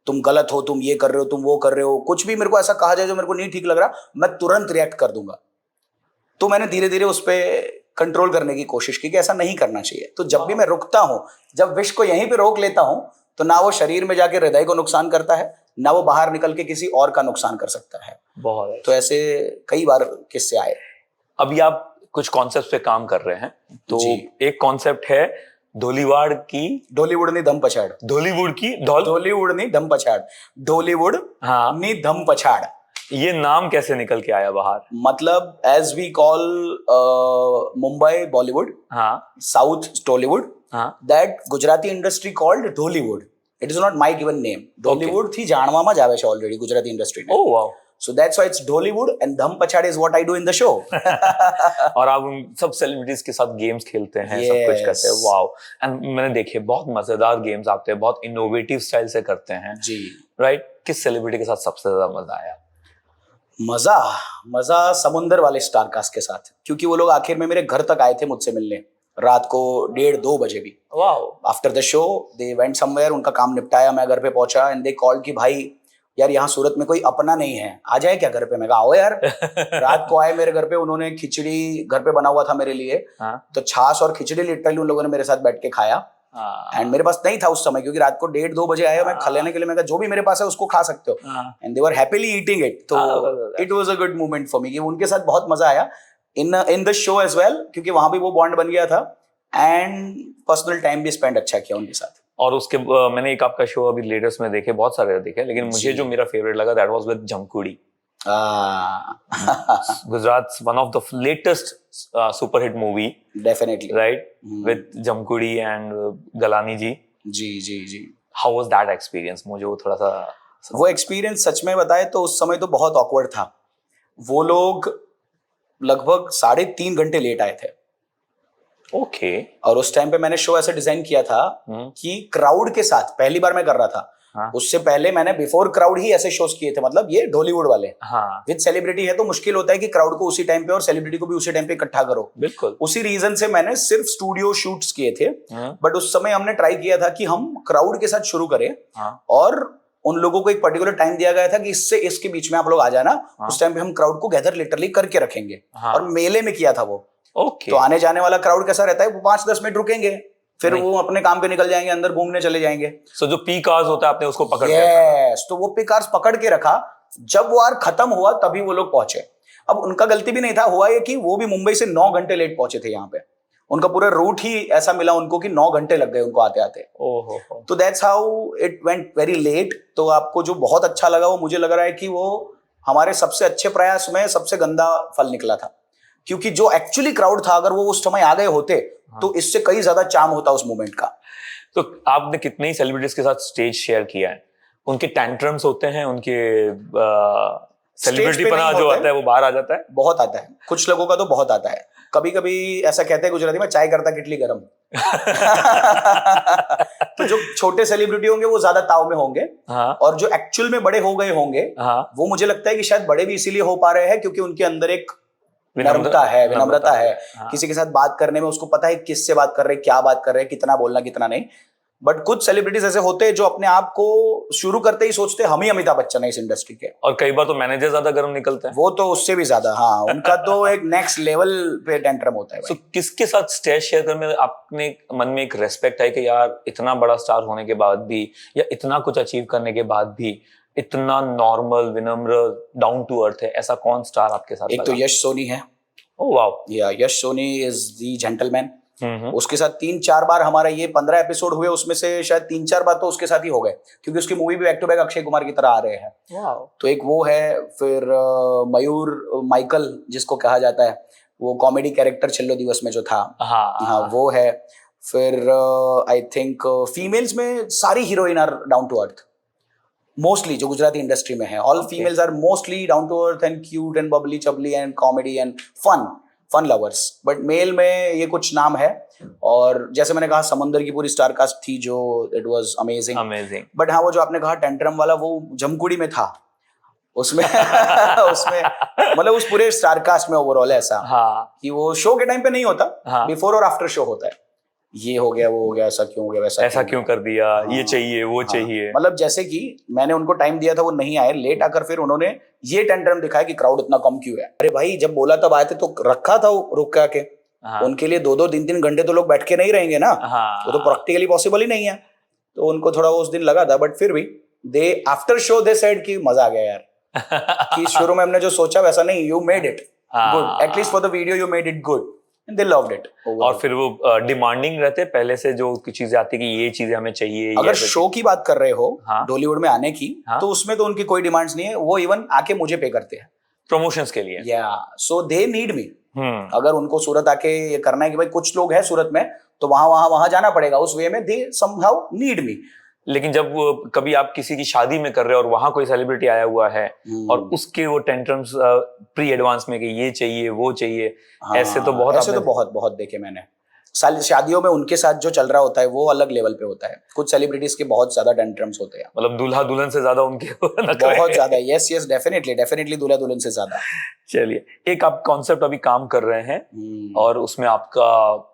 तुम गलत हो, तुम ये कर रहे हो, तुम वो कर रहे हो, कुछ भी मेरे को ऐसा कहा जाए जो मेरे को नहीं ठीक लग रहा, मैं तुरंत रिएक्ट कर दूंगा। तो मैंने धीरे धीरे उस पर कंट्रोल करने की कोशिश की कि ऐसा नहीं करना चाहिए। तो जब भी मैं रुकता हूं, जब विष को यहीं पे रोक लेता हूं, तो ना वो शरीर में जाके हृदय को नुकसान करता है, ना वो बाहर निकल के किसी और का नुकसान कर सकता है। बहुत। तो ऐसे कई बार किस्से आए। अभी आप कुछ कॉन्सेप्ट पे काम कर रहे हैं, तो एक कॉन्सेप्ट है ढोलीवाड़ की ढोलीवुड नी धम पछाड़। ढोलीवुड की ढोलीवुड नी धम पछाड़। ढोलीवुड नी धम पछाड़। ये नाम कैसे निकल के आया बाहर? मतलब as we call Mumbai Bollywood, south Tollywood, that Gujarati industry called Dhollywood. It is not my given name. Dhollywood थी જાણવામાં જ આવે છે ઓલરેડી ગુજરાતી ઇન્ડસ્ટ્રી ને। Oh wow. So that's why it's Dollywood and Dham Pachad is what I do in the show. और आप उन सब सेलिब्रिटीज के साथ गेम्स खेलते हैं, सब कुछ करते हैं। वाओ। एंड मैंने देखे बहुत मजेदार गेम्स आते हैं, बहुत इनोवेटिव स्टाइल से करते हैं जी। राइट। किस सेलिब्रिटी के साथ सबसे ज्यादा मजा आया? मजा समुंदर वाले स्टारकास्ट के साथ, क्योंकि वो लोग आखिर में मेरे घर तक आए थे मुझसे मिलने, रात को 1:30-2 बजे भी। Wow. After the show they went somewhere, उनका काम निपटाया, मैं घर पे पहुंचा एंड दे कॉल्ड कि भाई यार यहाँ सूरत में कोई अपना नहीं है, आ जाए क्या घर पे। मैं कहा आओ यार। रात को आए मेरे घर पे, उन्होंने खिचड़ी घर पे बना हुआ था मेरे लिए, तो छाछ और खिचड़ी लिटरली उन लोगों ने मेरे साथ बैठ के खाया। हाँ। एंड मेरे पास नहीं था उस समय, क्योंकि रात को 1:30-2 बजे आए, मैं खा लेने के लिए मैं कहा जो भी मेरे पास है उसको खा सकते हो, and they were happily eating it. तो it was a good moment for me कि उनके साथ बहुत मजा आया in the show as well, क्योंकि वहां भी वो बॉन्ड बन गया था एंड पर्सनल टाइम भी स्पेंड अच्छा किया उनके साथ। और उसके मैंने एक आपका शो अभी लेटेस्ट में देखे, बहुत सारे देखे, लेकिन मुझे जो मेरा फेवरेट लगा that was with Jamkudi. Gujarat's one of the latest super hit movie, definitely right? With Jamkudi and Galani ji. जी How was that experience? मुझे वो थोड़ा सा वो एक्सपीरियंस सच में बताए तो उस समय तो बहुत ऑकवर्ड था। वो लोग लगभग 3.5 घंटे लेट आए थे। ओके। और उस टाइम पे मैंने शो ऐसे डिजाइन किया था कि क्राउड के साथ पहली बार मैं कर रहा था। हाँ। उससे पहले मैंने बिफोर क्राउड ही ऐसे शोज किए थे, मतलब ये ढोलीवुड वाले। हाँ। विद सेलिब्रिटी है तो मुश्किल होता है कि क्राउड को उसी टाइम पे और सेलिब्रिटी को भी उसी टाइम पे इकट्ठा करो। बिल्कुल। उसी रीजन से मैंने सिर्फ स्टूडियो शूट्स किए थे, बट उस समय हमने ट्राई किया था कि हम क्राउड के साथ शुरू करें। हाँ। और उन लोगों को एक पर्टिकुलर टाइम दिया गया था कि इससे इसके बीच में आप लोग आ जाना। हाँ। उस टाइम पे हम क्राउड को गैदर लिटरली करके रखेंगे। हाँ। और मेले में किया था वो। ओके। तो आने जाने वाला क्राउड कैसा रहता है, वो 5-10 मिनट रुकेंगे, फिर नहीं। वो अपने काम पे निकल जाएंगे, अंदर घूमने चले जाएंगे। सो जो पीक आवर्स होता है आपने उसको पकड़ लिया था। यस, तो वो पीक आवर्स पकड़ के रखा। जब वो आवर खत्म हुआ तभी वो लोग पहुंचे। अब उनका गलती भी नहीं था, हुआ ये कि वो भी मुंबई से 9 घंटे लेट पहुंचे थे यहाँ पे। उनका पूरा रूट ही ऐसा मिला उनको कि 9 घंटे लग गए उनको आते आते। ओहो। तो that's how it went very late. तो आपको जो बहुत अच्छा लगा वो मुझे लग रहा है कि वो हमारे सबसे अच्छे प्रयास में सबसे गंदा फल निकला था, क्योंकि जो एक्चुअली क्राउड था अगर वो उस समय आ गए होते तो इससे कई ज्यादा चार्म होता उस मोमेंट का। तो आपने कितने ही सेलिब्रिटीज के साथ स्टेज शेयर किया है, उनके टैंट्रम्स होते हैं, उनके सेलिब्रिटी पना जो आता है वो बाहर आ जाता है? बहुत आता है, कुछ लोगों का तो बहुत आता है। कभी कभी ऐसा कहते हैं गुजराती में, चाय करता किटली गरम। तो जो छोटे सेलिब्रिटी होंगे वो ज्यादा ताव में होंगे। हाँ। और जो एक्चुअल में बड़े हो गए होंगे, हाँ। वो मुझे लगता है कि शायद बड़े भी इसीलिए हो पा रहे हैं क्योंकि उनके अंदर एक नम्रता है, विनम्रता है। हाँ। किसी के साथ बात करने में उसको पता है किससे बात कर रहे हैं, क्या बात कर रहे हैं, कितना बोलना कितना नहीं। बट कुछ सेलिब्रिटीज ऐसे होते हैं जो अपने आप को शुरू करते ही सोचते हम ही अमिताभ बच्चन है इस इंडस्ट्री के। और कई बार तो मैनेजर ज्यादा गर्म निकलते हैं। वो तो उससे भी ज्यादा, हाँ, उनका तो एक नेक्स्ट लेवल पे टेंट्रम होता है। So, किसके साथ स्टेज शेयर करने में आपने मन में एक रेस्पेक्ट है कि यार इतना बड़ा स्टार होने के बाद भी या इतना कुछ अचीव करने के बाद भी इतना नॉर्मल, विनम्र, डाउन टू अर्थ है, ऐसा कौन स्टार आपके साथ? एक तो यश सोनी है। Oh wow. या यश सोनी इज द जेंटलमैन। उसके साथ 3-4 बार हमारा ये 15 एपिसोड हुए, उसमें से शायद 3-4 बार तो उसके साथ ही हो गए, क्योंकि उसकी मूवी भी back to back Akshay Kumar की तरह आ रहे हैं। तो एक वो है, फिर मयूर माइकल जिसको कहा जाता है, वो कॉमेडी कैरेक्टर छल्लो दिवस में जो था, हाँ वो है। फिर आई थिंक फीमेल्स में सारी heroine are down to earth mostly, जो गुजराती इंडस्ट्री में है। All females are mostly down to earth and cute and bubbly chubbly and comedy and fun lovers. But male में ये कुछ नाम है। और जैसे मैंने कहा समंदर की पूरी स्टार कास्ट थी जो इट वाज अमेजिंग। बट हाँ, वो जो आपने कहा टेंट्रम वाला, वो जमकुड़ी में था उसमें। उसमें मतलब उस पूरे स्टार कास्ट में ओवरऑल ऐसा, हाँ, कि वो शो के टाइम पे नहीं होता, हाँ, बिफोर और आफ्टर शो होता है। ये हो गया, वो हो गया, ऐसा क्यों हो गया, वैसा ऐसा क्यों कर दिया, हाँ, ये चाहिए, वो चाहिए। मतलब जैसे कि मैंने उनको टाइम दिया था, वो नहीं आए, लेट आकर फिर उन्होंने ये टेंट्रम दिखाया कि क्राउड इतना कम क्यों है। अरे भाई, जब बोला तब आए थे तो रखा था रुक के। हाँ। उनके लिए 2-2, 3-3 घंटे तो लोग बैठ के नहीं रहेंगे ना। हाँ। वो तो प्रैक्टिकली पॉसिबल ही नहीं है। तो उनको थोड़ा उस दिन लगा था, बट फिर भी दे आफ्टर शो दे सेड कि मजा आ गया यार। कि शुरू में हमने जो सोचा वैसा नहीं, you made it good, at least for the video you made it good and they loved it. और फिर वो डिमांडिंग रहते पहले से, जो चीजें आती कि ये चीजें हमें चाहिए। अगर शो की बात कर रहे हो, हाँ, डॉलीवुड में आने की, हाँ, तो उसमें तो उनकी कोई डिमांड्स नहीं है। वो इवन आके मुझे पे करते हैं प्रमोशंस के लिए। या सो दे नीड मी। अगर उनको सूरत आके ये करना है कि भाई कुछ लोग हैं सूरत में, तो वहां जाना पड़ेगा, उस वे में दे समहाउ नीड मी। लेकिन जब कभी आप किसी की शादी में कर रहे हो और वहां कोई सेलिब्रिटी आया हुआ है और उसके वो टेंट्रम्स प्री एडवांस में कि ये चाहिए वो चाहिए, हाँ, ऐसे तो बहुत देखे मैंने। शादियों में उनके साथ जो चल रहा होता है वो अलग लेवल पे होता है। कुछ सेलिब्रिटीज के बहुत ज्यादा टेंट्रम्स होते हैं, मतलब दूल्हा दुल्हन से ज्यादा उनके बहुत ज्यादा। यस डेफिनेटली दूल्हा दुल्हन से ज्यादा। चलिए, एक आप कॉन्सेप्ट अभी काम कर रहे हैं और उसमें आपका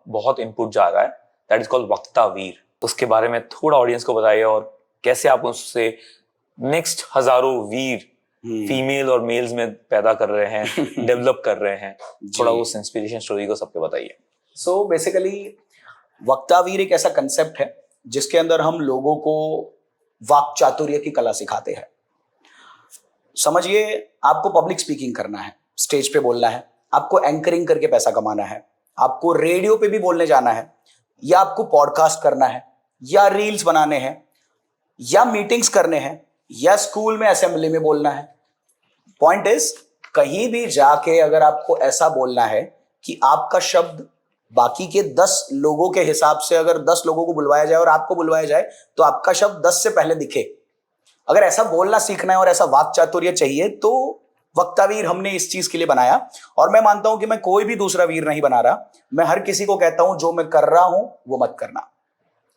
बहुत इनपुट जा रहा है, दैट इज कॉल्ड वक्ता वीर। उसके बारे में थोड़ा ऑडियंस को बताइए और कैसे आप उससे नेक्स्ट हजारों वीर फीमेल और मेल्स में पैदा कर रहे हैं, डेवलप कर रहे हैं। थोड़ा उस इंस्पिरेशन स्टोरी को सबके बताइए। सो बेसिकली वक्तावीर एक ऐसा कंसेप्ट है जिसके अंदर हम लोगों को वाक चातुर्य की कला सिखाते हैं। समझिए, आपको पब्लिक स्पीकिंग करना है, स्टेज पे बोलना है, आपको एंकरिंग करके पैसा कमाना है, आपको रेडियो पे भी बोलने जाना है, या आपको पॉडकास्ट करना है, या रील्स बनाने हैं, या मीटिंग्स करने हैं, या स्कूल में असेंबली में बोलना है। पॉइंट इज, कहीं भी जाके अगर आपको ऐसा बोलना है कि आपका शब्द बाकी के 10 लोगों के हिसाब से, अगर 10 लोगों को बुलवाया जाए और आपको बुलवाया जाए तो आपका शब्द 10 से पहले दिखे, अगर ऐसा बोलना सीखना है और ऐसा वाक चातुर्य चाहिए तो वक्तावीर हमने इस चीज के लिए बनाया। और मैं मानता हूं कि मैं कोई भी दूसरा वीर नहीं बना रहा। मैं हर किसी को कहता हूं, जो मैं कर रहा हूं वो मत करना,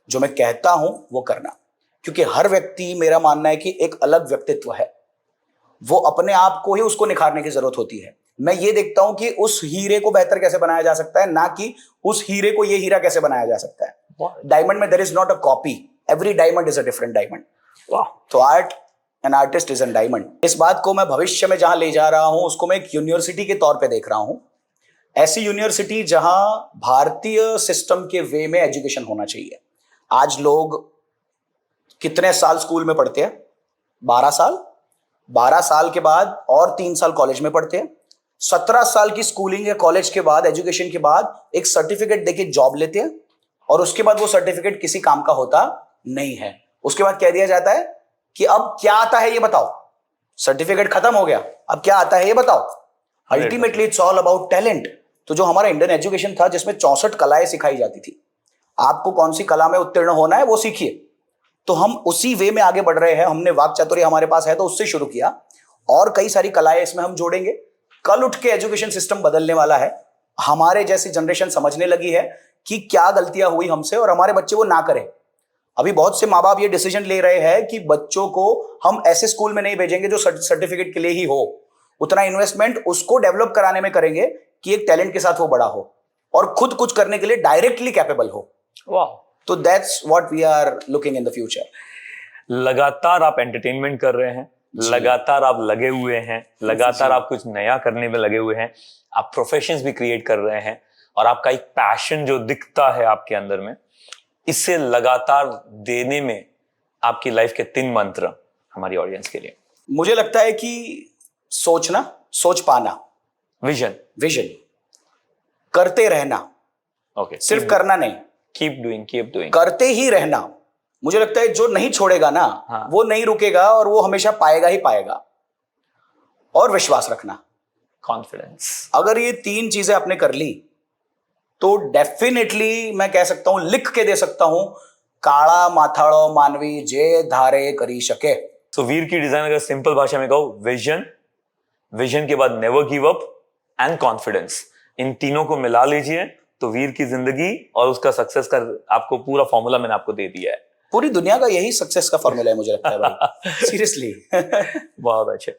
जो मैं कहता हूं वो करना। क्योंकि हर व्यक्ति, मेरा मानना है कि एक अलग व्यक्तित्व है, वो अपने आप को ही उसको निखारने की जरूरत होती है। मैं ये देखता हूं कि उस हीरे को बेहतर कैसे बनाया जा सकता है, ना कि उस हीरे को ये हीरा कैसे बनाया जा सकता है। डायमंड में there is not a copy, every diamond is a different diamond. तो art an artist is an diamond. इस बात को मैं भविष्य में जहां ले जा रहा हूं उसको मैं एक यूनिवर्सिटी के तौर पे देख रहा हूं। ऐसी यूनिवर्सिटी जहां भारतीय सिस्टम के वे में एजुकेशन होना चाहिए। आज लोग कितने साल स्कूल में पढ़ते हैं? 12 साल। 12 साल के बाद और 3 साल कॉलेज में पढ़ते हैं। 17 साल की स्कूलिंग या कॉलेज के बाद, एजुकेशन के बाद एक सर्टिफिकेट देके जॉब लेते हैं, और उसके बाद वो सर्टिफिकेट किसी काम का होता नहीं है। उसके बाद कह दिया जाता है कि अब क्या आता है ये बताओ। सर्टिफिकेट खत्म हो गया, अब क्या आता है ये बताओ। Ultimately it's all about talent. तो जो हमारा इंडियन एजुकेशन था जिसमें 64 कलाएं सिखाई जाती थी, आपको कौन सी कला में उत्तीर्ण होना है वो सीखिए। तो हम उसी वे में आगे बढ़ रहे हैं। हमने वाक चातुर्य हमारे पास है तो उससे शुरू किया, और कई सारी कलाएं इसमें हम जोड़ेंगे। कल उठ के एजुकेशन सिस्टम बदलने वाला है। हमारे जैसी जनरेशन समझने लगी है कि क्या गलतियां हुई हमसे, और हमारे बच्चे वो ना करें। अभी बहुत से माँ बाप ये डिसीजन ले रहे हैं कि बच्चों को हम ऐसे स्कूल में नहीं भेजेंगे जो सर्टिफिकेट के लिए ही हो। उतना इन्वेस्टमेंट उसको डेवलप कराने में करेंगे कि एक टैलेंट के साथ वो बड़ा हो और खुद कुछ करने के लिए डायरेक्टली कैपेबल हो। वाह। तो that's what we are looking in the future. लगातार आप एंटरटेनमेंट कर रहे हैं, लगातार आप लगे हुए हैं, लगातार आप कुछ नया करने में लगे हुए हैं, आप प्रोफेशंस भी क्रिएट कर रहे हैं, और आपका एक पैशन जो दिखता है आपके अंदर में, इससे लगातार देने में आपकी लाइफ के 3 मंत्र हमारी ऑडियंस के लिए। मुझे लगता है कि सोचना, सोच पाना, विजन, विजन, करते रहना, ओके, सिर्फ करना नहीं, कीप डूइंग, करते ही रहना। मुझे लगता है जो नहीं छोड़ेगा ना, हाँ, वो नहीं रुकेगा, और वो हमेशा पाएगा ही पाएगा। और विश्वास रखना, कॉन्फिडेंस। अगर ये 3 चीजें आपने कर ली तो डेफिनेटली मैं कह सकता हूं, लिख के दे सकता हूं, काला माथाड़ो मानवी जे धारे करी सके। सो वीर की डिजाइन अगर सिंपल भाषा में कहूं, विजन, विजन के बाद never give up and confidence, इन तीनों को मिला लीजिए तो वीर की जिंदगी और उसका सक्सेस का आपको पूरा फॉर्मूला मैंने आपको दे दिया है। पूरी दुनिया का यही सक्सेस का फॉर्मूला है मुझे लगता है भाई। सीरियसली। बहुत अच्छे,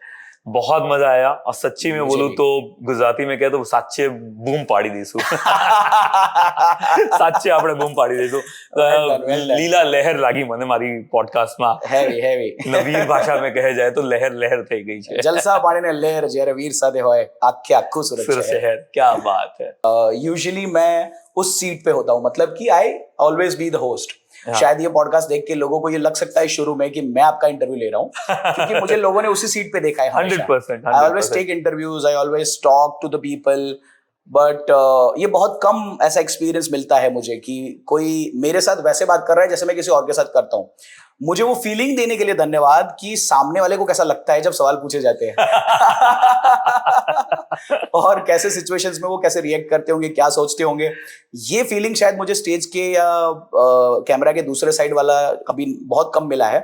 बहुत मजा आया। और सच्ची में बोलूं तो गुजराती में कहे तो साचे बूम पाड़ी दीसू। साचे આપણે બૂમ પાડી દઈશું। લીલા લહેર લાગી મને મારી પોડકાસ્ટમાં। હેવી વીર ભાષા में कहे जाए तो लहर लहर થઈ ગઈ છે। જલસા પાણીને લહેર જ્યારે વીર સાથે હોય આખે આખું સુરત शहर, क्या बात है। यूजुअली मैं उस सीट पे होता हूँ, मतलब कि I always be the host. शायद ये पॉडकास्ट देख के लोगों को ये लग सकता है शुरू में कि मैं आपका इंटरव्यू ले रहा हूँ, क्योंकि मुझे लोगों ने उसी सीट पे देखा है। 100%। I always take interviews, I always talk to the people, but ये बहुत कम ऐसा एक्सपीरियंस मिलता है मुझे कि कोई मेरे साथ वैसे बात कर रहा है जैसे मैं किसी और के साथ करता हूँ। मुझे वो फीलिंग देने के लिए धन्यवाद कि सामने वाले को कैसा लगता है जब सवाल पूछे जाते हैं। और कैसे सिचुएशंस में वो कैसे रिएक्ट करते होंगे, क्या सोचते होंगे। ये फीलिंग शायद मुझे स्टेज के या कैमरा के दूसरे साइड वाला कभी बहुत कम मिला है,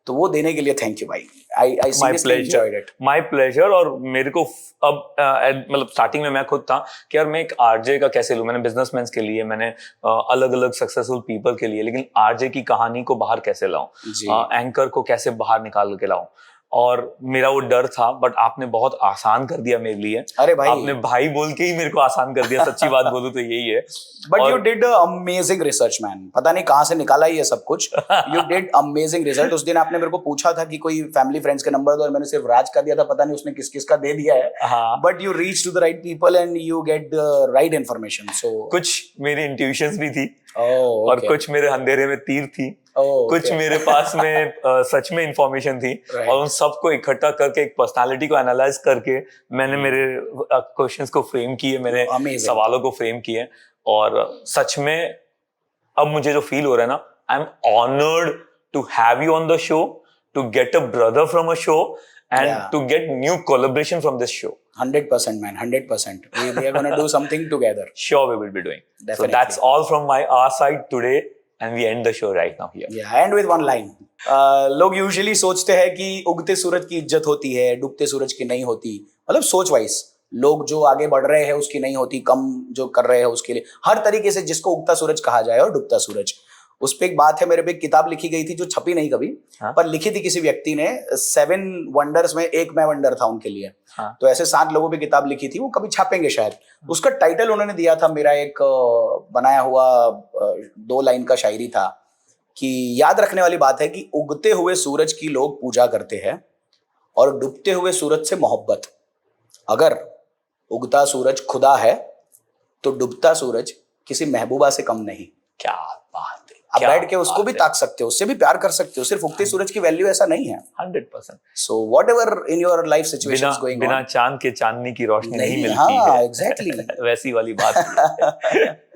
तो वो देने के लिए थैंक यू भाई। I seriously enjoyed it. My pleasure. और मेरे को अब मतलब स्टार्टिंग में मैं खुद था कि यार मैं एक आरजे का कैसे लूं। मैंने बिजनेसमैन के लिए, मैंने अलग अलग सक्सेसफुल पीपल के लिए, लेकिन आरजे की कहानी को बाहर कैसे लाऊं, एंकर को कैसे बाहर निकाल के लाऊं। और मेरा वो डर था, बट आपने बहुत आसान कर दिया मेरे लिए। अरे भाई, आपने भाई बोल के ही मेरे को आसान कर दिया, सच्ची बात बोलूं तो यही है। बट और- you did amazing research man, पता नहीं कहाँ से निकाला ये सब कुछ। You did amazing result. उस दिन आपने मेरे को पूछा था कि कोई फैमिली फ्रेंड्स के नंबर दो, और मैंने सिर्फ राज का दिया था, पता नहीं उसने किस किस का दे दिया है। हाँ, but you reach to the right people and you get the right information. So कुछ मेरी इंट्यूशंस भी थी और कुछ मेरे अंधेरे में तीर थी, कुछ मेरे पास में सच में इंफॉर्मेशन थी, Right. और उन सबको इकट्ठा करके एक पर्सनालिटी को एनालाइज करके मैंने मेरे क्वेश्चंस को फ्रेम किए, मैंने Amazing. सवालों को फ्रेम किए। और सच में अब मुझे जो फील हो रहा है ना, I am honoured to have you on the show, to get a brother from a show and Yeah. To get new collaboration from this show. 100% man, 100%. We are gonna do something together. Sure, we will be doing. So Definitely. that's all from our side today, and we end the show right now here. Yeah, and with one line. लोग usually सोचते हैं कि उगते सूरज की इज्जत होती है, डूबते सूरज की नहीं होती। मतलब सोच वाइज लोग जो आगे बढ़ रहे हैं उसकी नहीं होती, कम जो कर रहे हैं उसके लिए। हर तरीके से जिसको उगता सूरज कहा जाए और डूबता सूरज, उस पे एक बात है। मेरे पे एक किताब लिखी गई थी जो छपी नहीं कभी, हाँ? पर लिखी थी किसी व्यक्ति ने। 7 वंडर्स में एक मैं वंडर था उनके लिए। हाँ? तो ऐसे 7 लोगों पे किताब लिखी थी, वो कभी छापेंगे शायद। उसका टाइटल उन्होंने दिया था, मेरा एक बनाया हुआ 2 लाइन का शायरी था कि याद रखने वाली बात है कि उगते हुए सूरज की लोग पूजा करते हैं और डूबते हुए सूरज से मोहब्बत। अगर उगता सूरज खुदा है तो डूबता सूरज किसी महबूबा से कम नहीं। क्या बात है! आप क्या बैठ के उसको बात भी है। ताक सकते हो, उससे भी प्यार कर सकते हो। सिर्फ उगते सूरज की वैल्यू ऐसा नहीं है। 100%. So what ever in your life situations going बिना ऑन, चांद के चांदनी की रोशनी नहीं मिलती हाँ है। एग्जैक्टली वैसी वाली बात है।